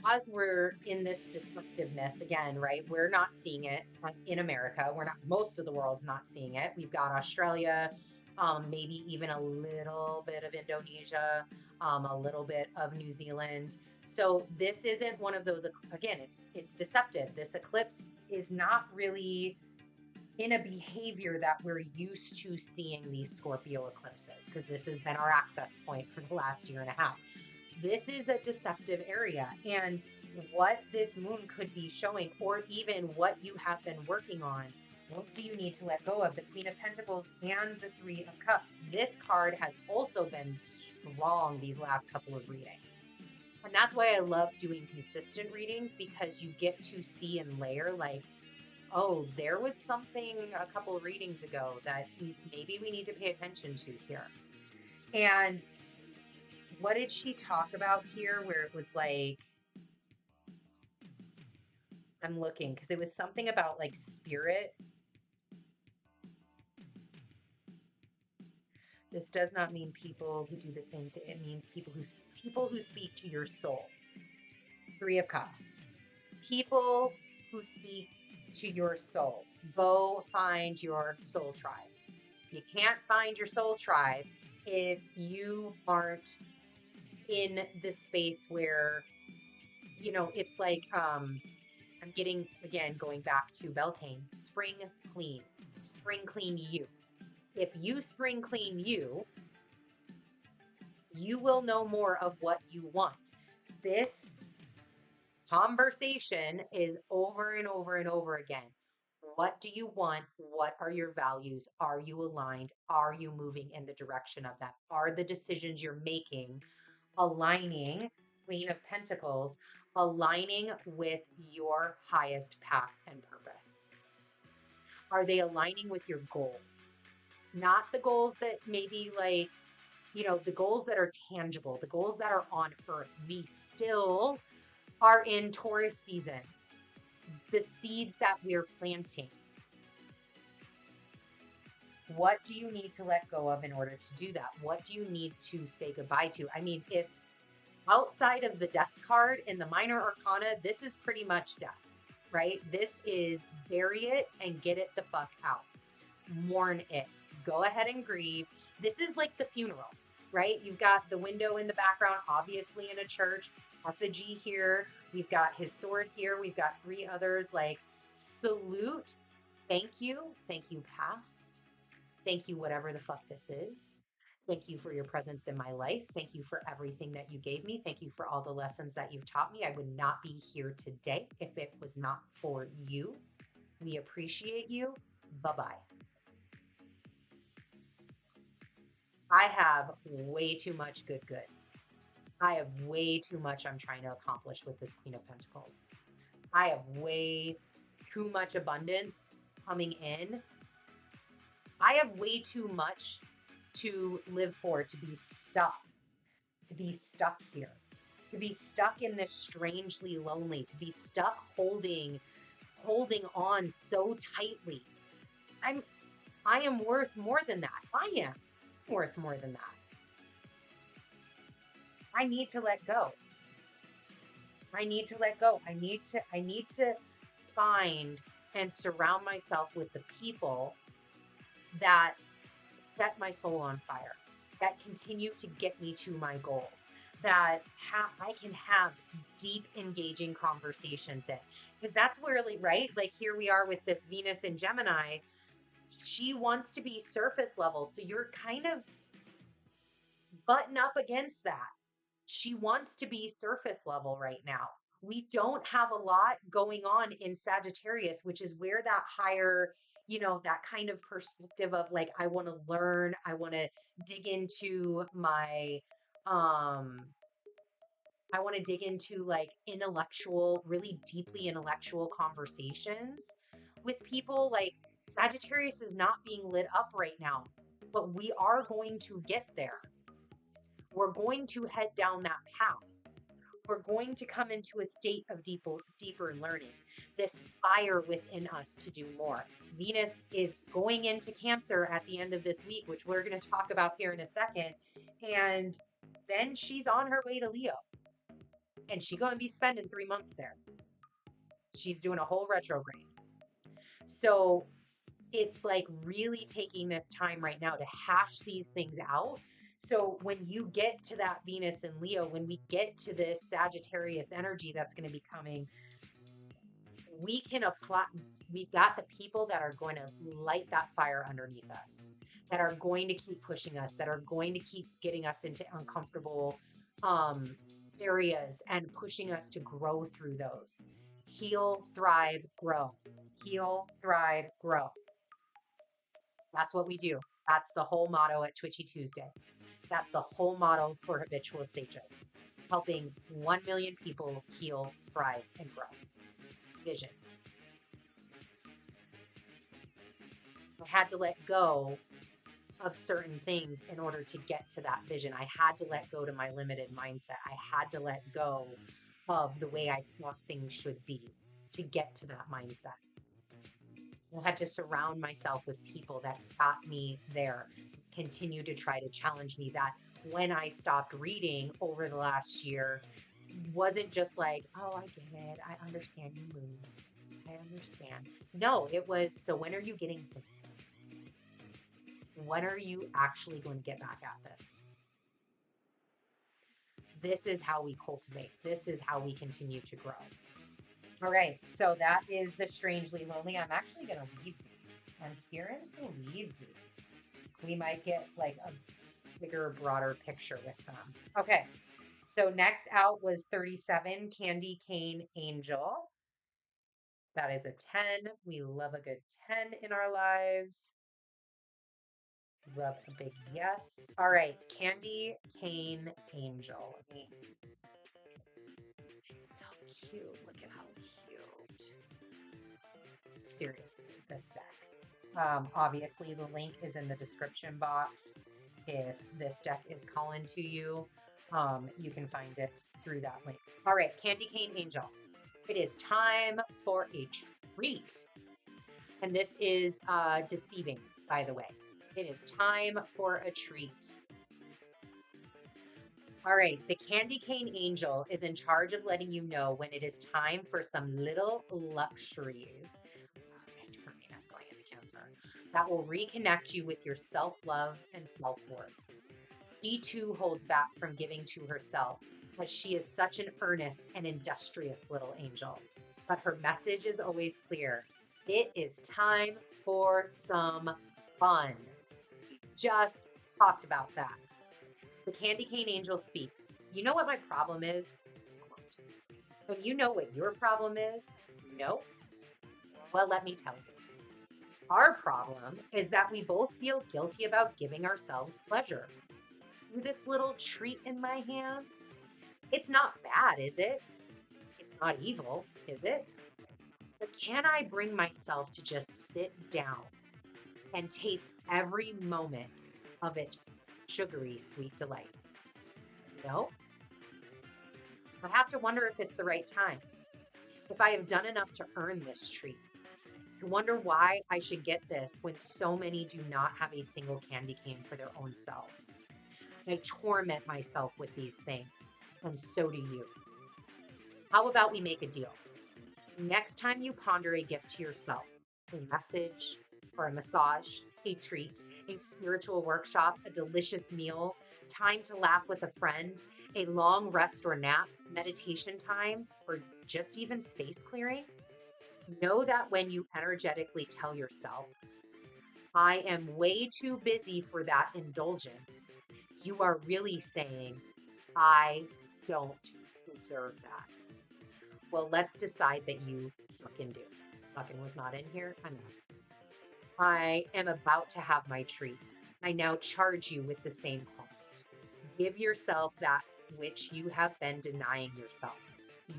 as we're in this deceptiveness again, right? We're not seeing it in America. Most of the world's not seeing it. We've got Australia, maybe even a little bit of Indonesia, a little bit of New Zealand. So this isn't one of those, again, it's deceptive. This eclipse is not really in a behavior that we're used to seeing these Scorpio eclipses, because this has been our access point for the last year and a half. This is a deceptive area, and what this moon could be showing, or even what you have been working on, what do you need to let go of? The Queen of Pentacles and the Three of Cups. This card has also been strong these last couple of readings. And that's why I love doing consistent readings, because you get to see and layer, like, oh, there was something a couple of readings ago that maybe we need to pay attention to here. And what did she talk about here where it was like, I'm looking, because it was something about like spirit. This does not mean people who do the same thing. It means people who speak to your soul. Three of Cups. People who speak to your soul. Go find your soul tribe. You can't find your soul tribe if you aren't in this space where, it's like, I'm getting, again, going back to Beltane, spring clean you. If you spring clean you will know more of what you want. This conversation is over and over and over again. What do you want? What are your values? Are you aligned? Are you moving in the direction of that? Are the decisions you're making aligning, Queen of Pentacles, aligning with your highest path and purpose? Are they aligning with your goals? Not the goals that maybe like, the goals that are tangible, the goals that are on earth. We still are in Taurus season. The seeds that we're planting. What do you need to let go of in order to do that? What do you need to say goodbye to? I mean, if outside of the death card in the minor arcana, this is pretty much death, right? This is bury it and get it the fuck out. Mourn it. Go ahead and grieve. This is like the funeral, right? You've got the window in the background, obviously in a church. Effigy here. We've got his sword here. We've got three others. Like, salute. Thank you. Thank you, past. Thank you, whatever the fuck this is. Thank you for your presence in my life. Thank you for everything that you gave me. Thank you for all the lessons that you've taught me. I would not be here today if it was not for you. We appreciate you. Bye-bye. I have way too much good. I have way too much I'm trying to accomplish with this Queen of Pentacles. I have way too much abundance coming in. I have way too much to live for, to be stuck here, to be stuck in this strangely lonely, to be stuck holding holding on so tightly. I am worth more than that. I am worth more than that. I need to let go. I need to let go. I need to find and surround myself with the people that set my soul on fire, that continue to get me to my goals, that I can have deep, engaging conversations in. Because that's really right. Like here we are with this Venus in Gemini. She wants to be surface level. So you're kind of button up against that. She wants to be surface level right now. We don't have a lot going on in Sagittarius, which is where that higher, that kind of perspective of like, I want to learn, I want to dig into my, I want to dig into like intellectual, really deeply intellectual conversations with people. Like Sagittarius is not being lit up right now, but we are going to get there. We're going to head down that path. We're going to come into a state of deeper learning, this fire within us to do more. Venus is going into Cancer at the end of this week, which we're going to talk about here in a second. And then she's on her way to Leo. And she's going to be spending 3 months there. She's doing a whole retrograde. So it's like really taking this time right now to hash these things out. So when you get to that Venus and Leo, when we get to this Sagittarius energy that's going to be coming, we can apply, we've got the people that are going to light that fire underneath us, that are going to keep pushing us, that are going to keep getting us into uncomfortable areas and pushing us to grow through those. Heal, thrive, grow. Heal, thrive, grow. That's what we do. That's the whole motto at Twitchy Tuesday. That's the whole motto for Habitual Sages. Helping 1 million people heal, thrive, and grow. Vision. I had to let go of certain things in order to get to that vision. I had to let go to my limited mindset. I had to let go of the way I thought things should be to get to that mindset. I had to surround myself with people that got me there, continue to try to challenge me. That when I stopped reading over the last year, wasn't just like, oh, I get it. I understand you move. I understand. No, it was, so when are you getting to, when are you actually going to get back at this? This is how we cultivate. This is how we continue to grow. All right, so that is the Strangely Lonely. I'm actually going to leave these. I'm fearing to leave these. We might get like a bigger, broader picture with them. Okay, so next out was 37, Candy Cane Angel. That is a 10. We love a good 10 in our lives. Love a big yes. All right, Candy Cane Angel. It's so cute. Look at how cute. Seriously, this deck. Obviously, the link is in the description box. If this deck is calling to you, you can find it through that link. All right, Candy Cane Angel. It is time for a treat. And this is deceiving, by the way. It is time for a treat. All right, the Candy Cane Angel is in charge of letting you know when it is time for some little luxuries. Her Venus going into Cancer. That will reconnect you with your self-love and self-worth. She too holds back from giving to herself, but she is such an earnest and industrious little angel. But her message is always clear. It is time for some fun. We just talked about that. The Candy Cane Angel speaks. You know what my problem is? And you know what your problem is? No? Well, let me tell you. Our problem is that we both feel guilty about giving ourselves pleasure. See this little treat in my hands? It's not bad, is it? It's not evil, is it? But can I bring myself to just sit down and taste every moment of its sugary, sweet delights? No? I have to wonder if it's the right time. if I have done enough to earn this treat. I wonder why I should get this when so many do not have a single candy cane for their own selves. I torment myself with these things, and so do you. How about we make a deal? Next time you ponder a gift to yourself, a message or a massage, a treat, a spiritual workshop, a delicious meal, time to laugh with a friend, a long rest or nap, meditation time, or just even space clearing, know that when you energetically tell yourself, I am way too busy for that indulgence, you are really saying, I don't deserve that. Well, let's decide that you fucking do. Fucking was not in here. I'm not. I am about to have my treat. I now charge you with the same cost. Give yourself that which you have been denying yourself.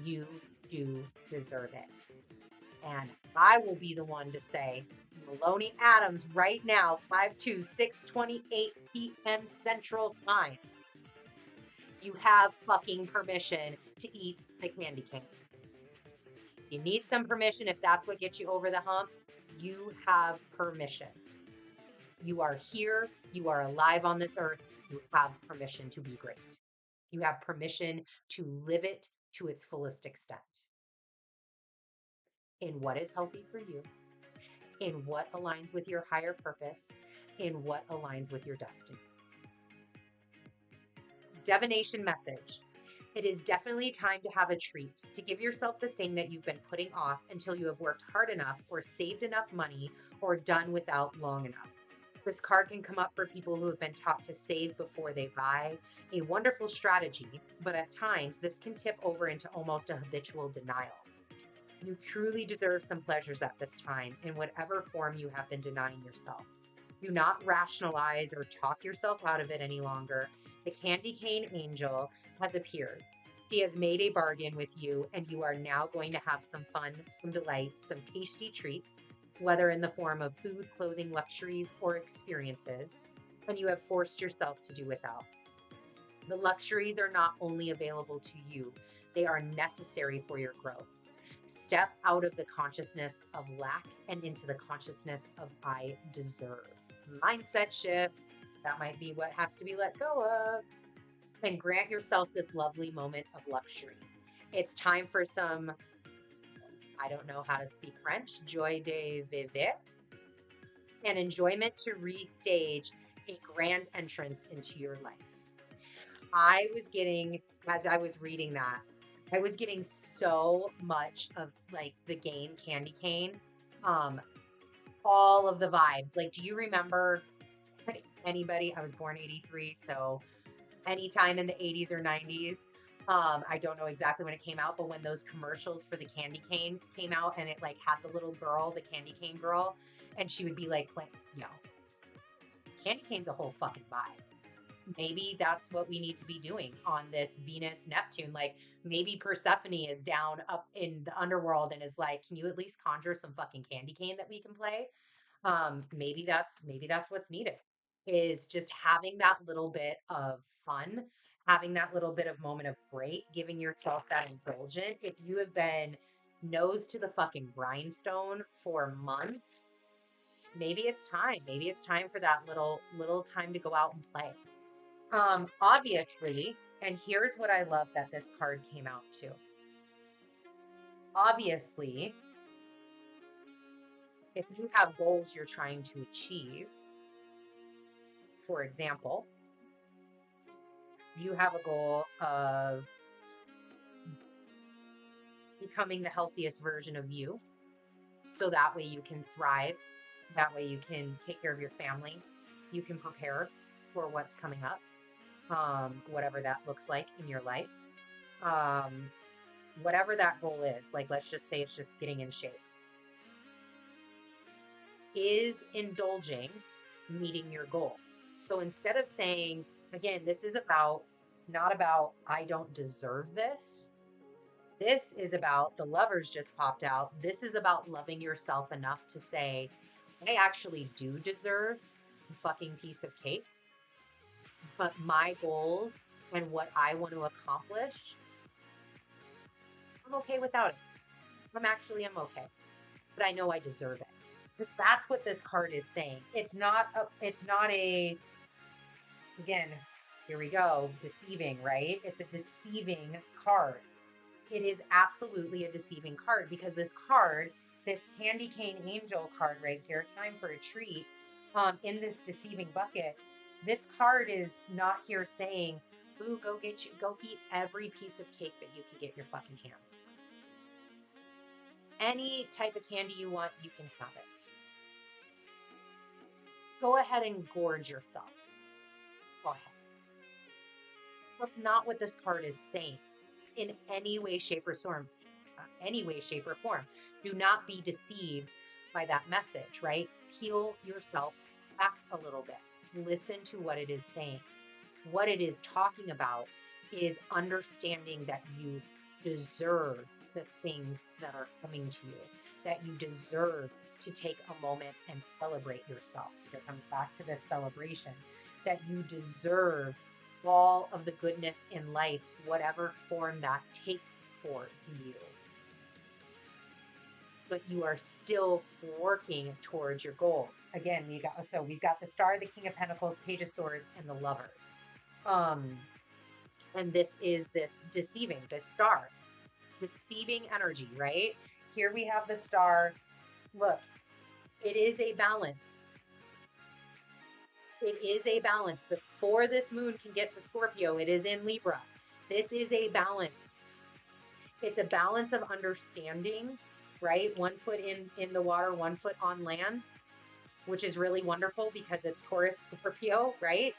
You do deserve it. And I will be the one to say, Maloney Adams, right now, 5/2/6:28 p.m. Central Time. You have fucking permission to eat the candy cane. You need some permission if that's what gets you over the hump. You have permission. You are here. You are alive on this earth. You have permission to be great. You have permission to live it to its fullest extent. In what is healthy for you, in what aligns with your higher purpose, in what aligns with your destiny. Divination message. It is definitely time to have a treat, to give yourself the thing that you've been putting off until you have worked hard enough or saved enough money or done without long enough. This card can come up for people who have been taught to save before they buy, a wonderful strategy, but at times this can tip over into almost a habitual denial. You truly deserve some pleasures at this time in whatever form you have been denying yourself. Do not rationalize or talk yourself out of it any longer. The candy cane angel has appeared. She has made a bargain with you, and you are now going to have some fun, some delight, some tasty treats, whether in the form of food, clothing, luxuries, or experiences, and you have forced yourself to do without. The luxuries are not only available to you, they are necessary for your growth. Step out of the consciousness of lack and into the consciousness of I deserve. Mindset shift. That might be what has to be let go of. And grant yourself this lovely moment of luxury. It's time for some, I don't know how to speak French, joie de vivre, and enjoyment to restage a grand entrance into your life. I was getting, as I was reading that, I was getting so much of like the game Candy Cane, all of the vibes. Like, do you remember anybody? I was born 83, so anytime in the 80s or 90s. I don't know exactly when it came out, but when those commercials for the candy cane came out and it like had the little girl, the candy cane girl, and she would be like, candy cane's a whole fucking vibe. Maybe that's what we need to be doing on this Venus Neptune. Like maybe Persephone is down up in the underworld and is like, can you at least conjure some fucking candy cane that we can play? Maybe that's what's needed, is just having that little bit of fun, having that little bit of moment of break, giving yourself that indulgent. If you have been nose to the fucking grindstone for months, maybe it's time. Maybe it's time for that little time to go out and play. Obviously, and here's what I love that this card came out to. Obviously, if you have goals you're trying to achieve, for example, you have a goal of becoming the healthiest version of you, so that way you can thrive, that way you can take care of your family, you can prepare for what's coming up, whatever that looks like in your life. Whatever that goal is, like let's just say it's just getting in shape. Is indulging meeting your goals? So instead of saying, again, this is not about I don't deserve this. This is about, the lovers just popped out. This is about loving yourself enough to say, I actually do deserve a fucking piece of cake, but my goals and what I want to accomplish, I'm okay without it. I'm okay, but I know I deserve it. Because that's what this card is saying. It's not a, again, here we go, deceiving, right? It's a deceiving card. It is absolutely a deceiving card because this card, this candy cane angel card right here, time for a treat, in this deceiving bucket, this card is not here saying, ooh, go eat every piece of cake that you can get your fucking hands on. Any type of candy you want, you can have it. Go ahead and gorge yourself. Go ahead. That's not what this card is saying in any way, shape, or form. Do not be deceived by that message, right? Peel yourself back a little bit. Listen to what it is saying. What it is talking about is understanding that you deserve the things that are coming to you, that you deserve to take a moment and celebrate yourself. It comes back to this celebration, that you deserve all of the goodness in life, whatever form that takes for you. But you are still working towards your goals. Again, we've got the Star, the King of Pentacles, Page of Swords, and the Lovers. And this is this deceiving, this Star, deceiving energy, right? Here we have the Star. Look, it is a balance. It is a balance. Before this moon can get to Scorpio, it is in Libra. This is a balance. It's a balance of understanding, right? 1 foot in the water, 1 foot on land, which is really wonderful because it's Taurus, Scorpio, right?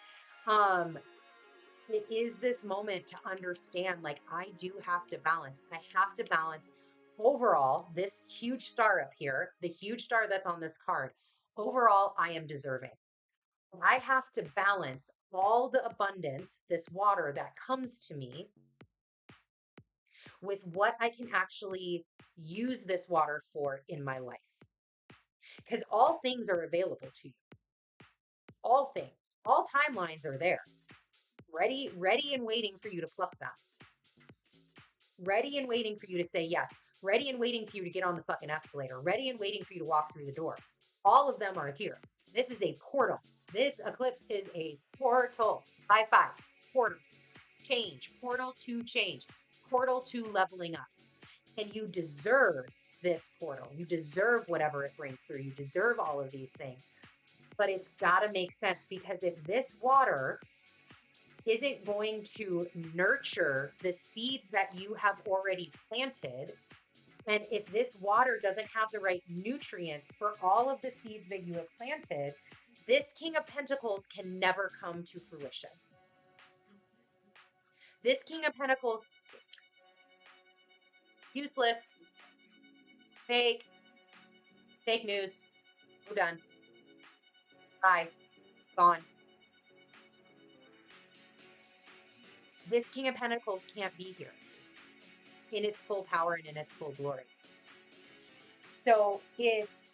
It is this moment to understand, like, I do have to balance. I have to balance overall this huge star up here, the huge star that's on this card. Overall, I am deserving. I have to balance all the abundance, this water that comes to me, with what I can actually use this water for in my life. Because all things are available to you. All things, all timelines are there. Ready and waiting for you to pluck them. Ready and waiting for you to say yes. Ready and waiting for you to get on the fucking escalator. Ready and waiting for you to walk through the door. All of them are here. This is a portal. This eclipse is a portal. High five. Portal. Change. Portal to change. Portal to leveling up. And you deserve this portal. You deserve whatever it brings through. You deserve all of these things. But it's got to make sense, because if this water isn't going to nurture the seeds that you have already planted, and if this water doesn't have the right nutrients for all of the seeds that you have planted, this King of Pentacles can never come to fruition. This King of Pentacles, useless, fake news, we're done. Bye, gone. This King of Pentacles can't be here in its full power and in its full glory. So it's,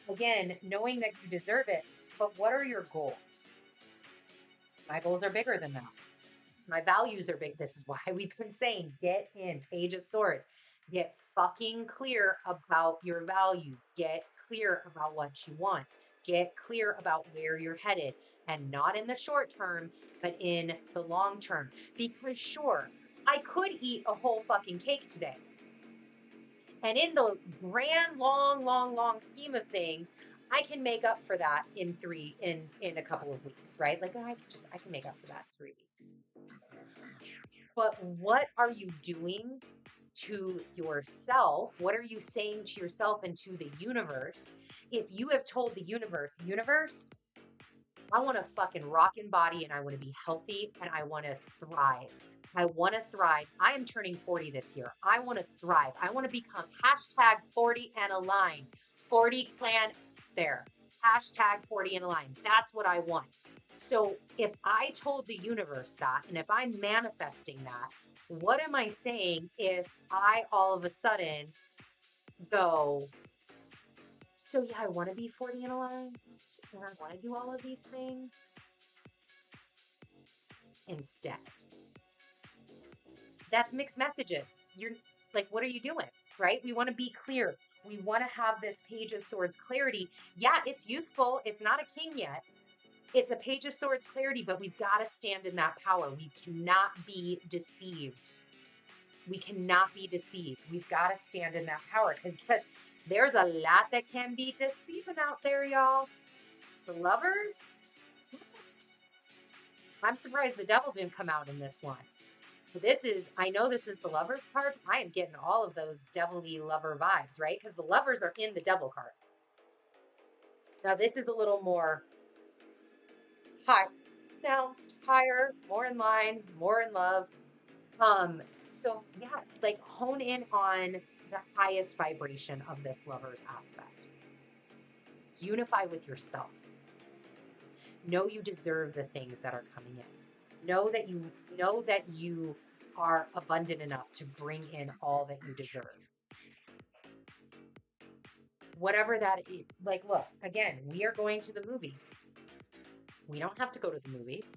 again, knowing that you deserve it, but what are your goals? My goals are bigger than that. My values are big. This is why we've been saying, get in, Page of Swords. Get fucking clear about your values. Get clear about what you want. Get clear about where you're headed, and not in the short term, but in the long term. Because sure, I could eat a whole fucking cake today. And in the grand, long scheme of things, I can make up for that in a couple of weeks, right? Like, I can make up for that in 3 weeks. But what are you doing to yourself? What are you saying to yourself and to the universe? If you have told the universe, I want a fucking rockin' body, and I want to be healthy, and I want to thrive. I want to thrive. I am turning 40 this year. I want to thrive. I want to become hashtag 40 and aligned. 40 clan there. Hashtag 40 and aligned. That's what I want. So if I told the universe that, and if I'm manifesting that, what am I saying if I all of a sudden go, so yeah, I want to be 40 and aligned, and I want to do all of these things instead? That's mixed messages. You're like, what are you doing? right? We want to be clear. We want to have this Page of Swords clarity. Yeah, it's youthful. It's not a king yet. It's a Page of Swords clarity, but we've got to stand in that power. We cannot be deceived. We cannot be deceived. We've got to stand in that power because there's a lot that can be deceiving out there, y'all. The Lovers, I'm surprised the devil didn't come out in this one. So this is, I know this is the Lovers card. I am getting all of those devilly lover vibes, right? Because the Lovers are in the devil card. Now this is a little more high, pronounced, higher, more in line, more in love. So yeah, like hone in on the highest vibration of this Lovers aspect. Unify with yourself. Know you deserve the things that are coming in. Know that you are abundant enough to bring in all that you deserve. Whatever that is. Like, look, again, we are going to the movies. We don't have to go to the movies.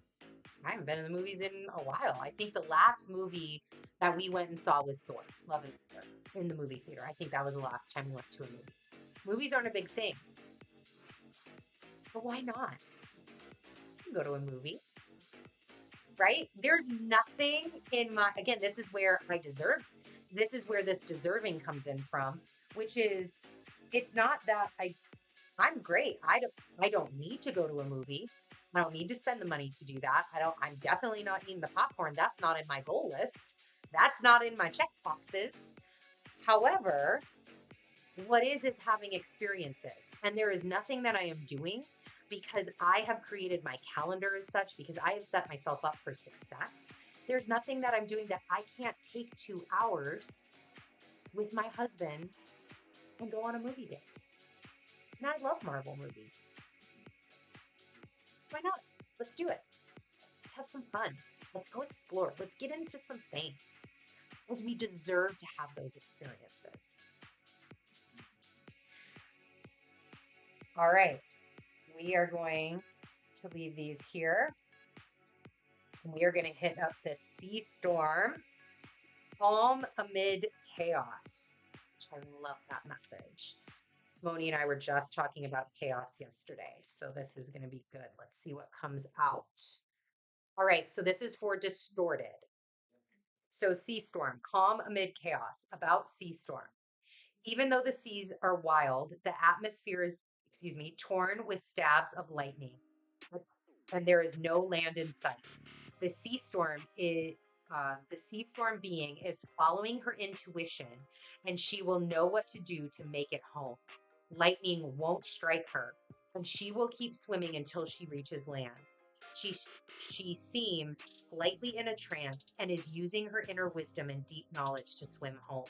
I haven't been in the movies in a while. I think the last movie that we went and saw was Thor, Love and Thunder, in the movie theater. I think that was the last time we went to a movie. Movies aren't a big thing. But why not? You can go to a movie, right? There's nothing in my, again, this is where this is where this deserving comes in from, which is, it's not that I'm great. I don't need to go to a movie. I don't need to spend the money to do that. I'm definitely not eating the popcorn. That's not in my goal list. That's not in my check boxes. However, what is having experiences. And there is nothing that I am doing because I have created my calendar as such, because I have set myself up for success. There's nothing that I'm doing that I can't take 2 hours with my husband and go on a movie date. And I love Marvel movies. Why not? Let's do it. Let's have some fun. Let's go explore. Let's get into some things. Because we deserve to have those experiences. All right. We are going to leave these here. We are going to hit up this sea storm. Calm amid chaos. Which I love that message. Moni and I were just talking about chaos yesterday, so this is going to be good. Let's see what comes out. All right, so this is for distorted. So sea storm, calm amid chaos, about sea storm. Even though the seas are wild, the atmosphere is, torn with stabs of lightning, and there is no land in sight. The sea storm being is following her intuition, and she will know what to do to make it home. Lightning won't strike her, and she will keep swimming until she reaches land. She seems slightly in a trance and is using her inner wisdom and deep knowledge to swim home.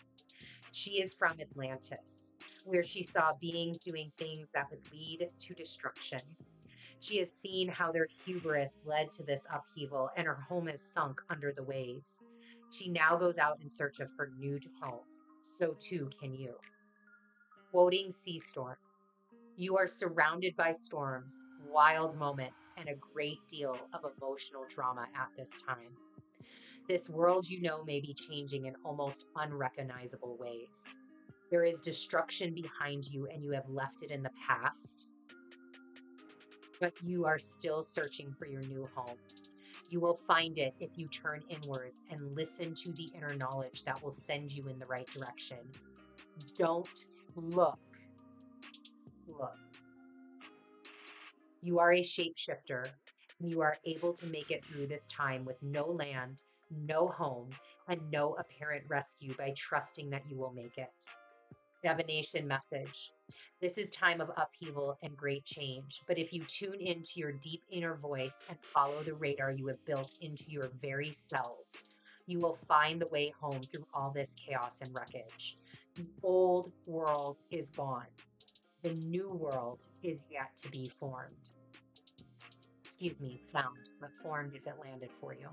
She is from Atlantis, where she saw beings doing things that would lead to destruction. She has seen how their hubris led to this upheaval, and her home is sunk under the waves. She now goes out in search of her new home. So too can you. Quoting Sea Storm, you are surrounded by storms, wild moments, and a great deal of emotional drama at this time. This world you know may be changing in almost unrecognizable ways. There is destruction behind you, and you have left it in the past, but you are still searching for your new home. You will find it if you turn inwards and listen to the inner knowledge that will send you in the right direction. Don't look. Look. You are a shapeshifter, and you are able to make it through this time with no land, no home, and no apparent rescue by trusting that you will make it. Divination message. This is time of upheaval and great change, but if you tune into your deep inner voice and follow the radar you have built into your very cells, you will find the way home through all this chaos and wreckage. The old world is gone. The new world is yet to be formed. Found, but formed if it landed for you.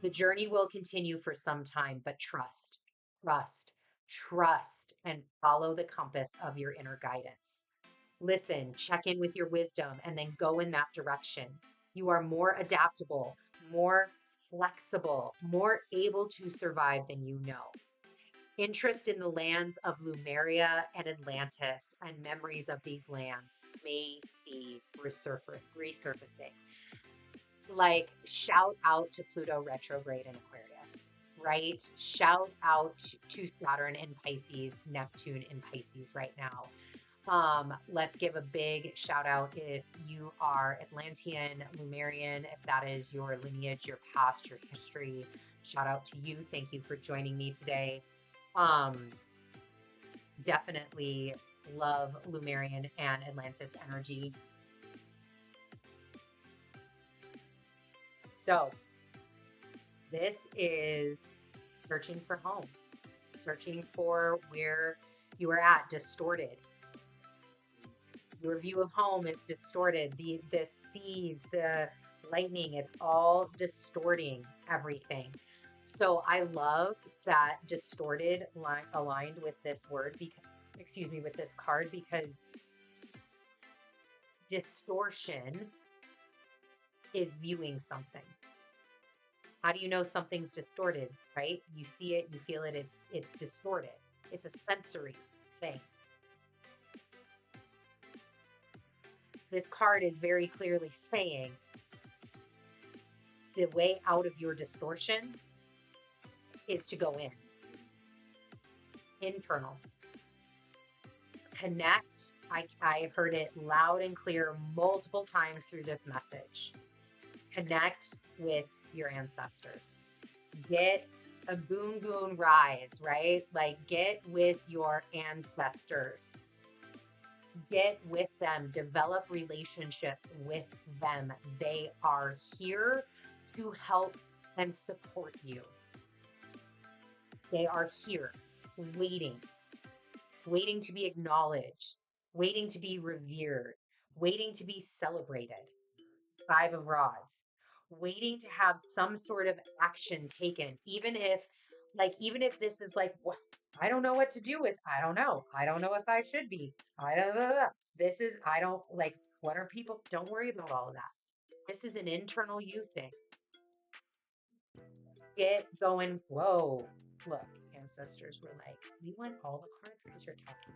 The journey will continue for some time, but trust, and follow the compass of your inner guidance. Listen, check in with your wisdom, and then go in that direction. You are more adaptable, more flexible, more able to survive than you know. Interest in the lands of Lemuria and Atlantis and memories of these lands may be resurfacing. Like, shout out to Pluto retrograde in Aquarius, right? Shout out to Saturn in Pisces, Neptune in Pisces right now. Let's give a big shout out if you are Atlantean, Lemurian, if that is your lineage, your past, your history. Shout out to you. Thank you for joining me today. Definitely love Lemurian and Atlantis energy. So this is searching for home, searching for where you are at, distorted. Your view of home is distorted. The seas, the lightning, it's all distorting everything. So I love that distorted aligned with this word, with this card, because distortion is viewing something. How do you know something's distorted, right? You see it, you feel it, it's distorted. It's a sensory thing. This card is very clearly saying the way out of your distortion is to go in. Internal. Connect. I heard it loud and clear multiple times through this message. Connect with your ancestors. Get a goon rise, right? Like, get with your ancestors. Get with them. Develop relationships with them. They are here to help and support you. They are here, waiting to be acknowledged, waiting to be revered, waiting to be celebrated. 5 of Rods, waiting to have some sort of action taken, even if this is like, well, I don't know what to do with, I don't know if I should be, what are people, don't worry about all of that. This is an internal you thing. Get going. Whoa, look, ancestors were like, we want all the cards because you're talking.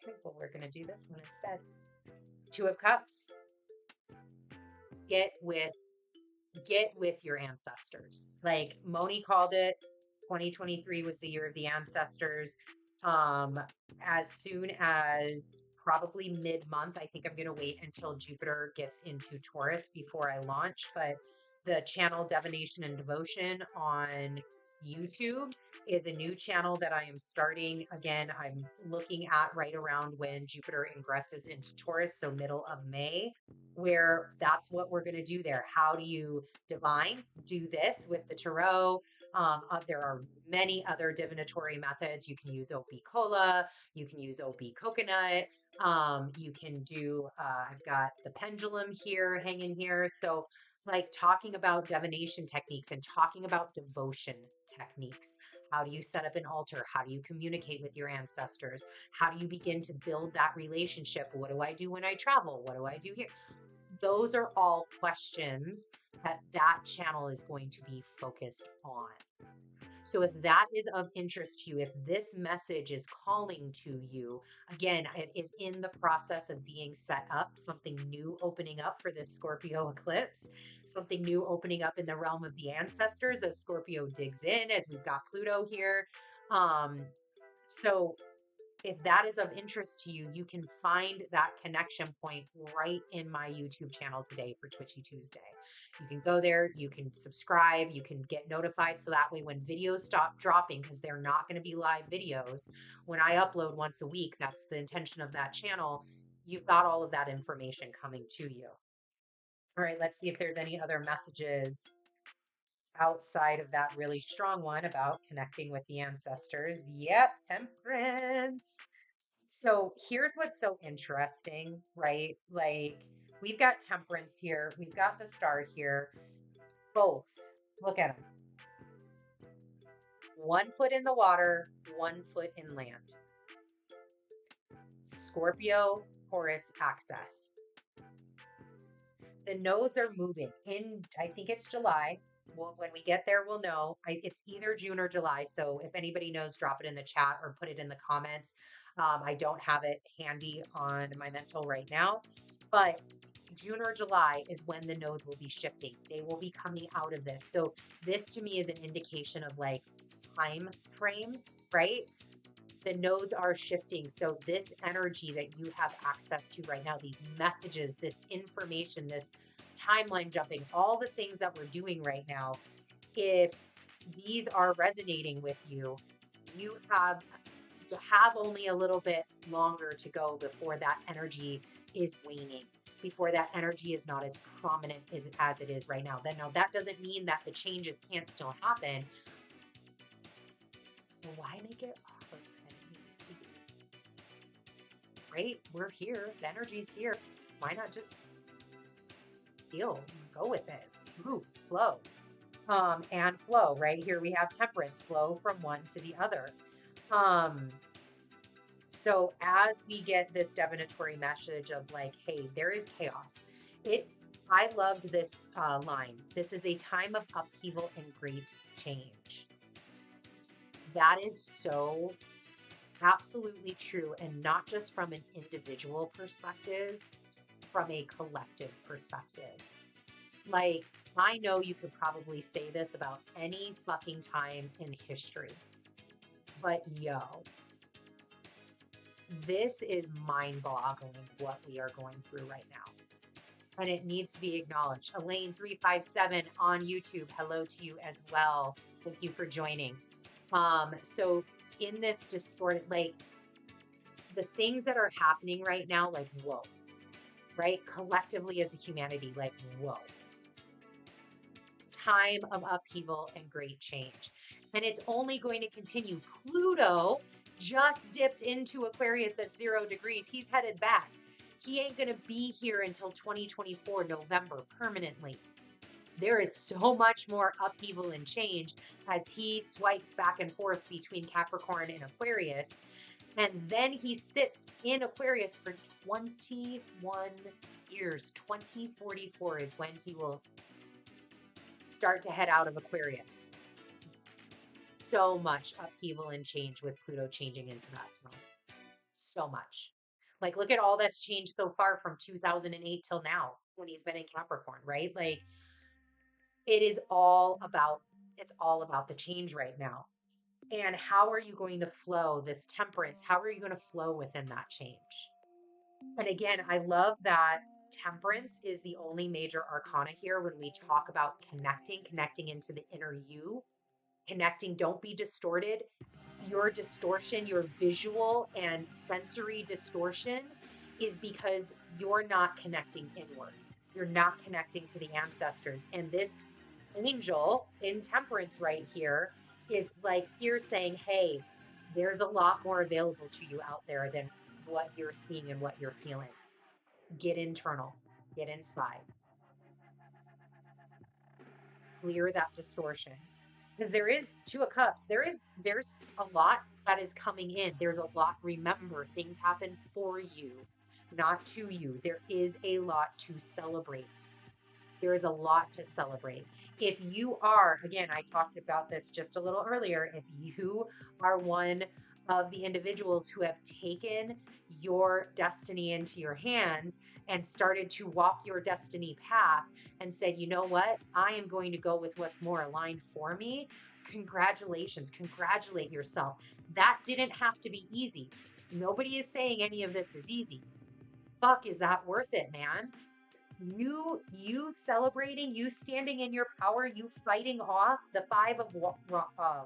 Okay, well, we're going to do this one instead. 2 of Cups. Get with your ancestors. Like Moni called it, 2023 was the year of the ancestors. As soon as probably mid-month, I think I'm going to wait until Jupiter gets into Taurus before I launch, but the channel Divination and Devotion on YouTube is a new channel that I am starting. Again, I'm looking at right around when Jupiter ingresses into Taurus, so middle of May, where that's what we're going to do there. How do you divine? Do this with the tarot. There are many other divinatory methods. You can use OP Cola. You can use OP Coconut. You can do, I've got the pendulum here, hanging here. So like talking about divination techniques and talking about devotion techniques. How do you set up an altar? How do you communicate with your ancestors? How do you begin to build that relationship? What do I do when I travel? What do I do here? Those are all questions that channel is going to be focused on. So if that is of interest to you, if this message is calling to you, again, it is in the process of being set up, something new opening up for this Scorpio eclipse, something new opening up in the realm of the ancestors as Scorpio digs in, as we've got Pluto here. So if that is of interest to you, you can find that connection point right in my YouTube channel today for Twitchy Tuesday. You can go there, you can subscribe, you can get notified so that way when videos stop dropping, because they're not going to be live videos, when I upload once a week, that's the intention of that channel, you've got all of that information coming to you. All right, let's see if there's any other messages outside of that really strong one about connecting with the ancestors. Yep, Temperance. So here's what's so interesting, right? Like, we've got Temperance here. We've got the Star here. Both. Look at them. 1 foot in the water, 1 foot in land. Scorpio, Taurus axis. The nodes are moving in, I think it's July. when we get there, we'll know. It's either June or July. So if anybody knows, drop it in the chat or put it in the comments. I don't have it handy on my mental right now, but June or July is when the nodes will be shifting. They will be coming out of this. So this to me is an indication of like time frame, right? The nodes are shifting. So this energy that you have access to right now, these messages, this information, this timeline jumping, all the things that we're doing right now, if these are resonating with you, you have only a little bit longer to go before that energy is waning, before that energy is not as prominent as it is right now. Then now that doesn't mean that the changes can't still happen. Well, why make it harder than it needs to be? Right? We're here. The energy's here. Why not just feel, go with it, move, flow, and flow. Right here we have temperance, flow from one to the other. So as we get this divinatory message of like, hey, there is chaos. I loved this line. This is a time of upheaval and great change. That is so absolutely true, and not just from an individual perspective, from a collective perspective. Like, I know you could probably say this about any fucking time in history, but yo, this is mind-boggling what we are going through right now. And it needs to be acknowledged. Elaine357 on YouTube, hello to you as well. Thank you for joining. So in this distorted, like the things that are happening right now, like, whoa, right? Collectively as a humanity, like, whoa. Time of upheaval and great change. And it's only going to continue. Pluto just dipped into Aquarius at 0 degrees. He's headed back. He ain't going to be here until 2024 November permanently. There is so much more upheaval and change as he swipes back and forth between Capricorn and Aquarius. And then he sits in Aquarius for 21 years. 2044 is when he will start to head out of Aquarius. So much upheaval and change with Pluto changing into that sign. So much. Like, look at all that's changed so far from 2008 till now when he's been in Capricorn, right? Like, it's all about the change right now. And how are you going to flow this temperance? How are you going to flow within that change? And again, I love that temperance is the only major arcana here when we talk about connecting into the inner you. Connecting, don't be distorted. Your distortion, your visual and sensory distortion is because you're not connecting inward. You're not connecting to the ancestors. And this angel in temperance right here is like here saying, hey, there's a lot more available to you out there than what you're seeing and what you're feeling. Get internal, get inside. Clear that distortion. Because there is Two of Cups. There's a lot that is coming in. There's a lot. Remember, things happen for you, not to you. There is a lot to celebrate. There is a lot to celebrate. If you are, again, I talked about this just a little earlier, if you are one of the individuals who have taken your destiny into your hands and started to walk your destiny path and said, you know what, I am going to go with what's more aligned for me. Congratulations, congratulate yourself. That didn't have to be easy. Nobody is saying any of this is easy. Fuck, is that worth it, man? You celebrating, you standing in your power, you fighting off the Five of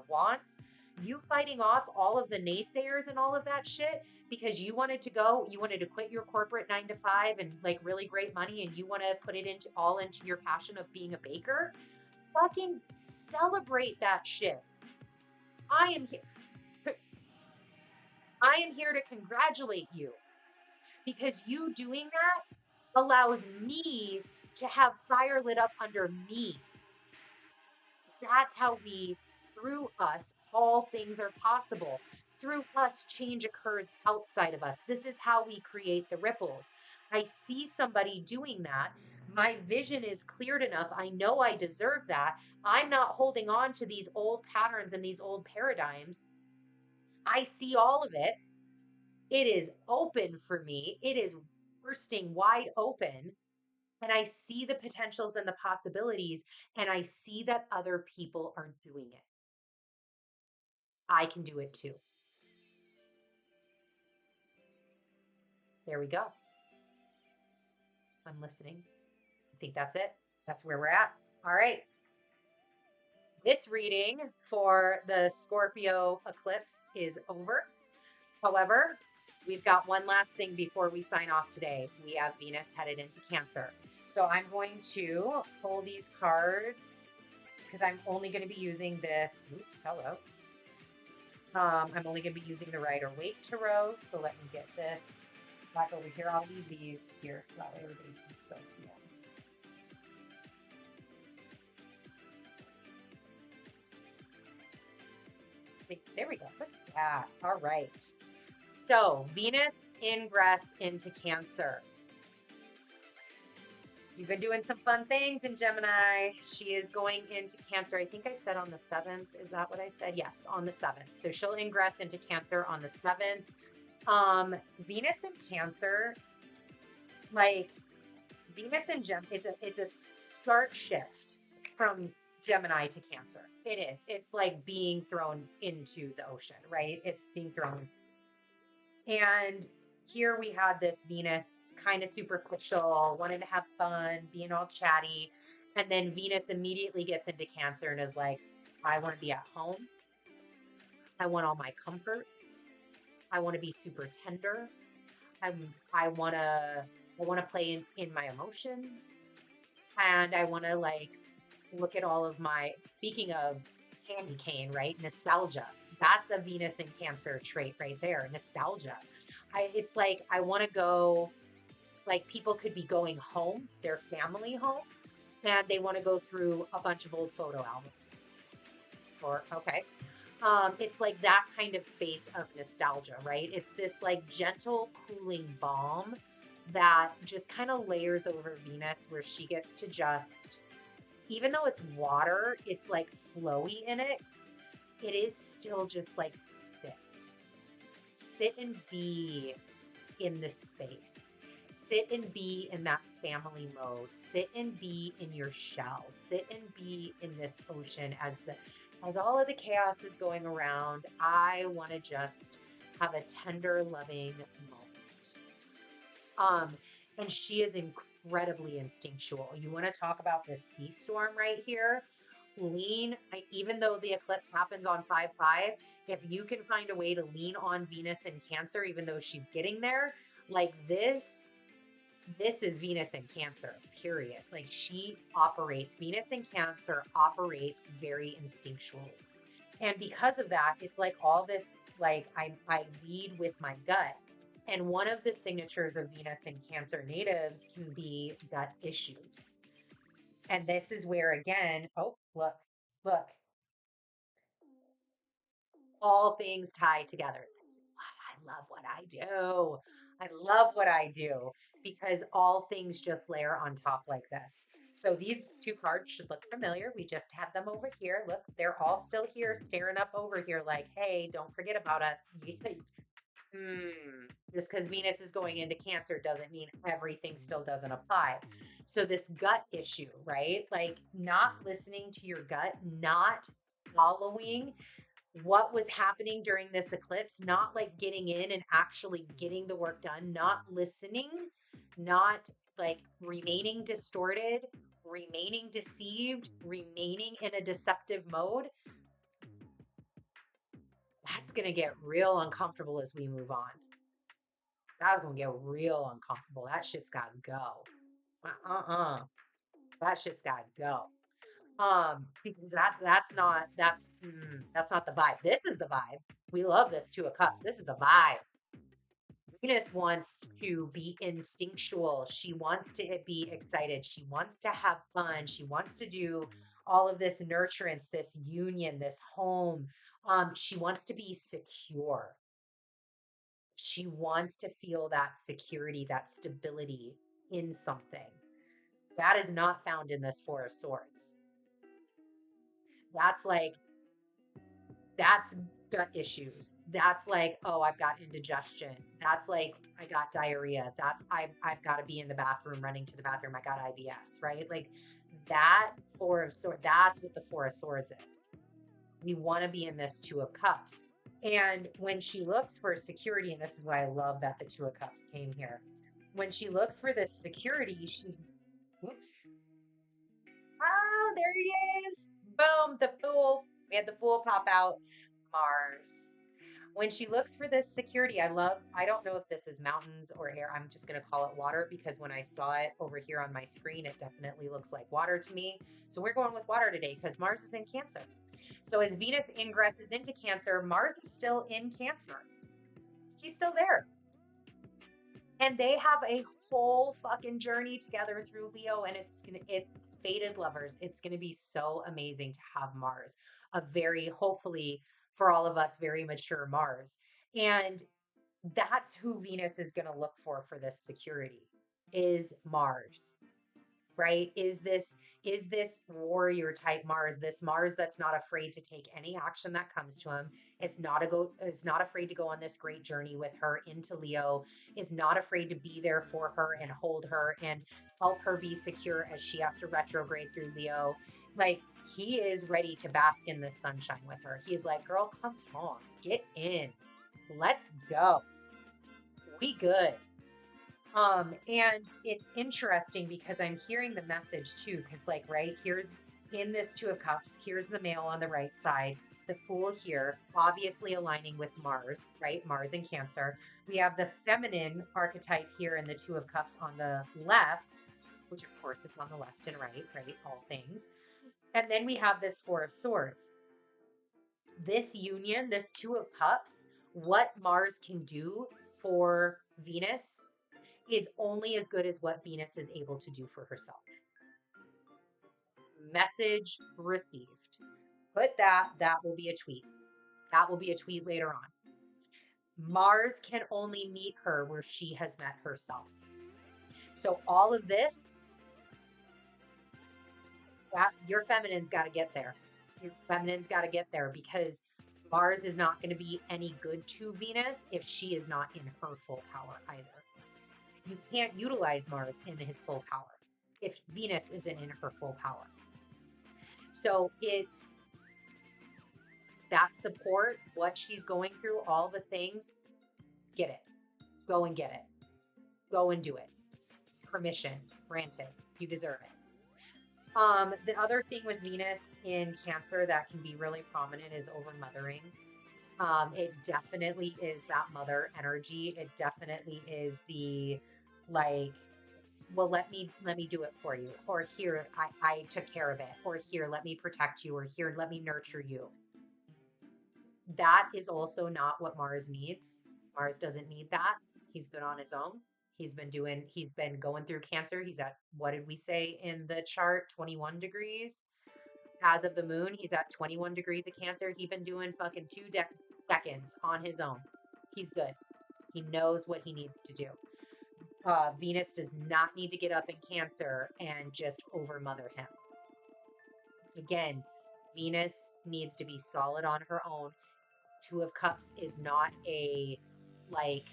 Wands, you fighting off all of the naysayers and all of that shit because you wanted to quit your corporate 9 to 5 and like really great money and you want to put it into your passion of being a baker. Fucking celebrate that shit. I am here to congratulate you because you doing that allows me to have fire lit up under me. That's how through us, all things are possible. Through us, change occurs outside of us. This is how we create the ripples. I see somebody doing that. My vision is cleared enough. I know I deserve that. I'm not holding on to these old patterns and these old paradigms. I see all of it. It is open for me. It is bursting wide open. And I see the potentials and the possibilities. And I see that other people are doing it. I can do it too. There we go. I'm listening. I think that's it. That's where we're at. All right. This reading for the Scorpio eclipse is over. However, we've got one last thing before we sign off today. We have Venus headed into Cancer. So I'm going to pull these cards because I'm only going to be using this. Oops, hello. I'm only going to be using the Rider Waite Tarot. So let me get this back over here. I'll leave these here so that way everybody can still see them. There we go. Look at that. All right. So Venus ingress into Cancer. You've been doing some fun things in Gemini. She is going into Cancer. I think I said on the 7th. Is that what I said? Yes, on the 7th. So she'll ingress into Cancer on the 7th. Venus in Cancer, like Venus in it's a stark shift from Gemini to Cancer. It is. It's like being thrown into the ocean, right? It's being thrown. And here we had this Venus kind of superficial, wanting to have fun, being all chatty. And then Venus immediately gets into Cancer and is like, I want to be at home. I want all my comforts. I want to be super tender. I want to play in my emotions. And I want to like look at all of my, speaking of candy cane, right? Nostalgia. That's a Venus in Cancer trait right there. Nostalgia. It's like, I want to go, like people could be going home, their family home, and they want to go through a bunch of old photo albums. Or, okay. It's like that kind of space of nostalgia, right? It's this like gentle, cooling balm that just kind of layers over Venus where she gets to just, even though it's water, it's like flowy in it. It is still just like sit and be in this space. Sit and be in that family mode. Sit and be in your shell. Sit and be in this ocean as all of the chaos is going around. I want to just have a tender, loving moment. And she is incredibly instinctual. You want to talk about this sea storm right here? Even though the eclipse happens on 5-5, if you can find a way to lean on Venus in Cancer, even though she's getting there, like this is Venus in Cancer, period. Like Venus in Cancer operates very instinctually. And because of that, it's like all this, like I lead with my gut. And one of the signatures of Venus in Cancer natives can be gut issues. And this is where, again, oh, look, all things tie together. This is why I love what I do. I love what I do because all things just layer on top like this. So these two cards should look familiar. We just had them over here. Look, they're all still here, staring up over here like, hey, don't forget about us. Just because Venus is going into Cancer doesn't mean everything still doesn't apply. So this gut issue, right? Like not listening to your gut, not following what was happening during this eclipse, not like getting in and actually getting the work done, not listening, not like remaining distorted, remaining deceived, remaining in a deceptive mode. That's going to get real uncomfortable as we move on. That's going to get real uncomfortable. That shit's got to go. That shit's got to go. Because that's not the vibe. This is the vibe. We love this Two of Cups. This is the vibe. Venus wants to be instinctual. She wants to be excited. She wants to have fun. She wants to do all of this nurturance, this union, this home. She wants to be secure. She wants to feel that security, that stability in something. That is not found in this Four of Swords. That's like, that's gut issues. That's like, oh, I've got indigestion. That's like, I got diarrhea. That's, I've got to be in the bathroom, running to the bathroom. I got IBS, right? Like that Four of Swords, that's what the Four of Swords is. We want to be in this Two of Cups. And when she looks for security, and this is why I love that the Two of Cups came here. When she looks for this security, she's, oops. Ah, there he is. Boom, the Fool. We had the Fool pop out. Mars. When she looks for this security, I don't know if this is mountains or air. I'm just going to call it water because when I saw it over here on my screen, it definitely looks like water to me. So we're going with water today because Mars is in Cancer. So as Venus ingresses into Cancer, Mars is still in Cancer. He's still there. And they have a whole fucking journey together through Leo, and it's fated lovers. It's going to be so amazing to have Mars, a very, hopefully for all of us, very mature Mars. And that's who Venus is going to look for this security, is Mars, right? Is this warrior type Mars, this Mars that's not afraid to take any action that comes to him, is not afraid to go on this great journey with her into Leo, is not afraid to be there for her and hold her and help her be secure as she has to retrograde through Leo. Like, he is ready to bask in this sunshine with her. He's like, girl, come on, get in. Let's go. We good. And it's interesting because I'm hearing the message too, because like, right, here's in this Two of Cups, here's the male on the right side, the Fool here, obviously aligning with Mars, right? Mars in Cancer. We have the feminine archetype here in the Two of Cups on the left, which of course it's on the left and right, all things. And then we have this Four of Swords. This union, this Two of Cups, what Mars can do for Venus is only as good as what Venus is able to do for herself. Message received. Put that will be a tweet. That will be a tweet later on. Mars can only meet her where she has met herself. So all of this, that your feminine's got to get there. Your feminine's got to get there because Mars is not going to be any good to Venus if she is not in her full power either. You can't utilize Mars in his full power if Venus isn't in her full power. So it's that support, what she's going through, all the things, get it. Go and get it. Go and do it. Permission granted. You deserve it. The other thing with Venus in Cancer that can be really prominent is over mothering. It definitely is that mother energy. It definitely is the like, well, let me do it for you, or here, I took care of it, or here, let me protect you, or here, let me nurture you. That is also not what Mars needs. Mars doesn't need that. He's good on his own. He's been going through Cancer. He's at, what did we say in the chart? 21 degrees. As of the moon, he's at 21 degrees of Cancer. He's been doing fucking 2 seconds on his own. He's good. He knows what he needs to do. Venus does not need to get up in Cancer and just over mother him. Again, Venus needs to be solid on her own. Two of Cups is not a, like,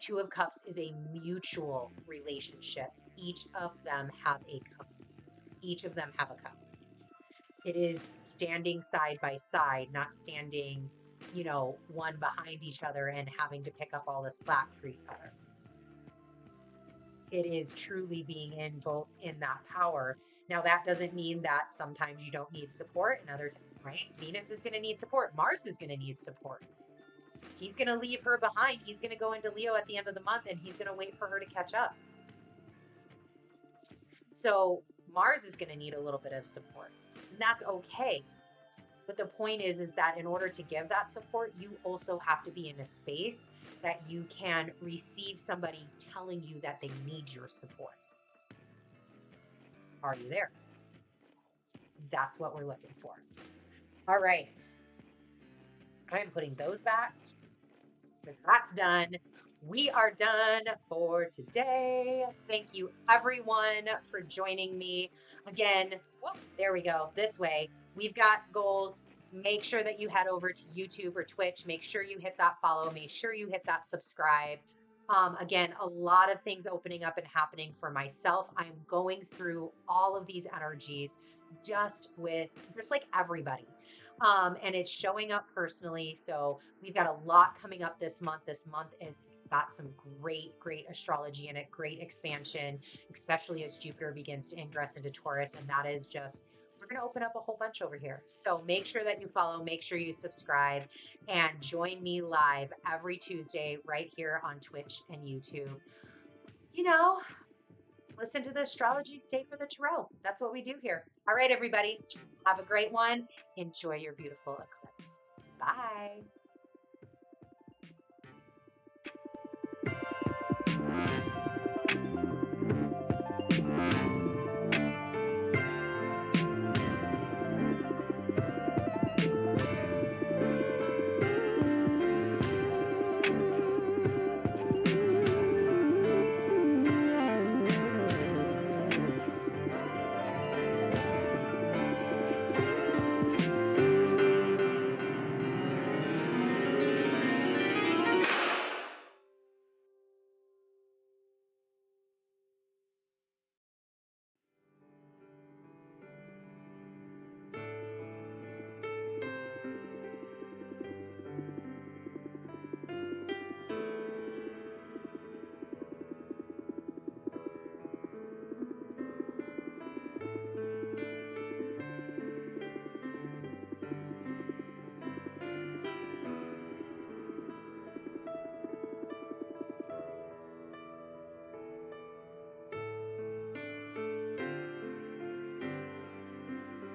Two of Cups is a mutual relationship. Each of them have a cup. Each of them have a cup. It is standing side by side, not standing, one behind each other and having to pick up all the slack for each other. It is truly being in both in that power. Now, that doesn't mean that sometimes you don't need support and other times, right? Venus is going to need support. Mars is going to need support. He's going to leave her behind. He's going to go into Leo at the end of the month and he's going to wait for her to catch up. So Mars is going to need a little bit of support. And that's okay. But the point is that in order to give that support, you also have to be in a space that you can receive somebody telling you that they need your support. Are you there? That's what we're looking for. All right. I'm putting those back because that's done. We are done for today. Thank you, everyone, for joining me. Again, whoop, there we go. This way, we've got goals. Make sure that you head over to YouTube or Twitch. Make sure you hit that follow. Make sure you hit that subscribe. Again, a lot of things opening up and happening for myself. I'm going through all of these energies just like everybody. And it's showing up personally. So we've got a lot coming up this month. This month is got some great astrology in it, great expansion, especially as Jupiter begins to ingress into Taurus. And that is just, we're going to open up a whole bunch over here. So make sure that you follow, make sure you subscribe, and join me live every Tuesday right here on Twitch and YouTube. You know, listen to the astrology, stay for the tarot. That's what we do here. All right, everybody, have a great one. Enjoy your beautiful eclipse. Bye.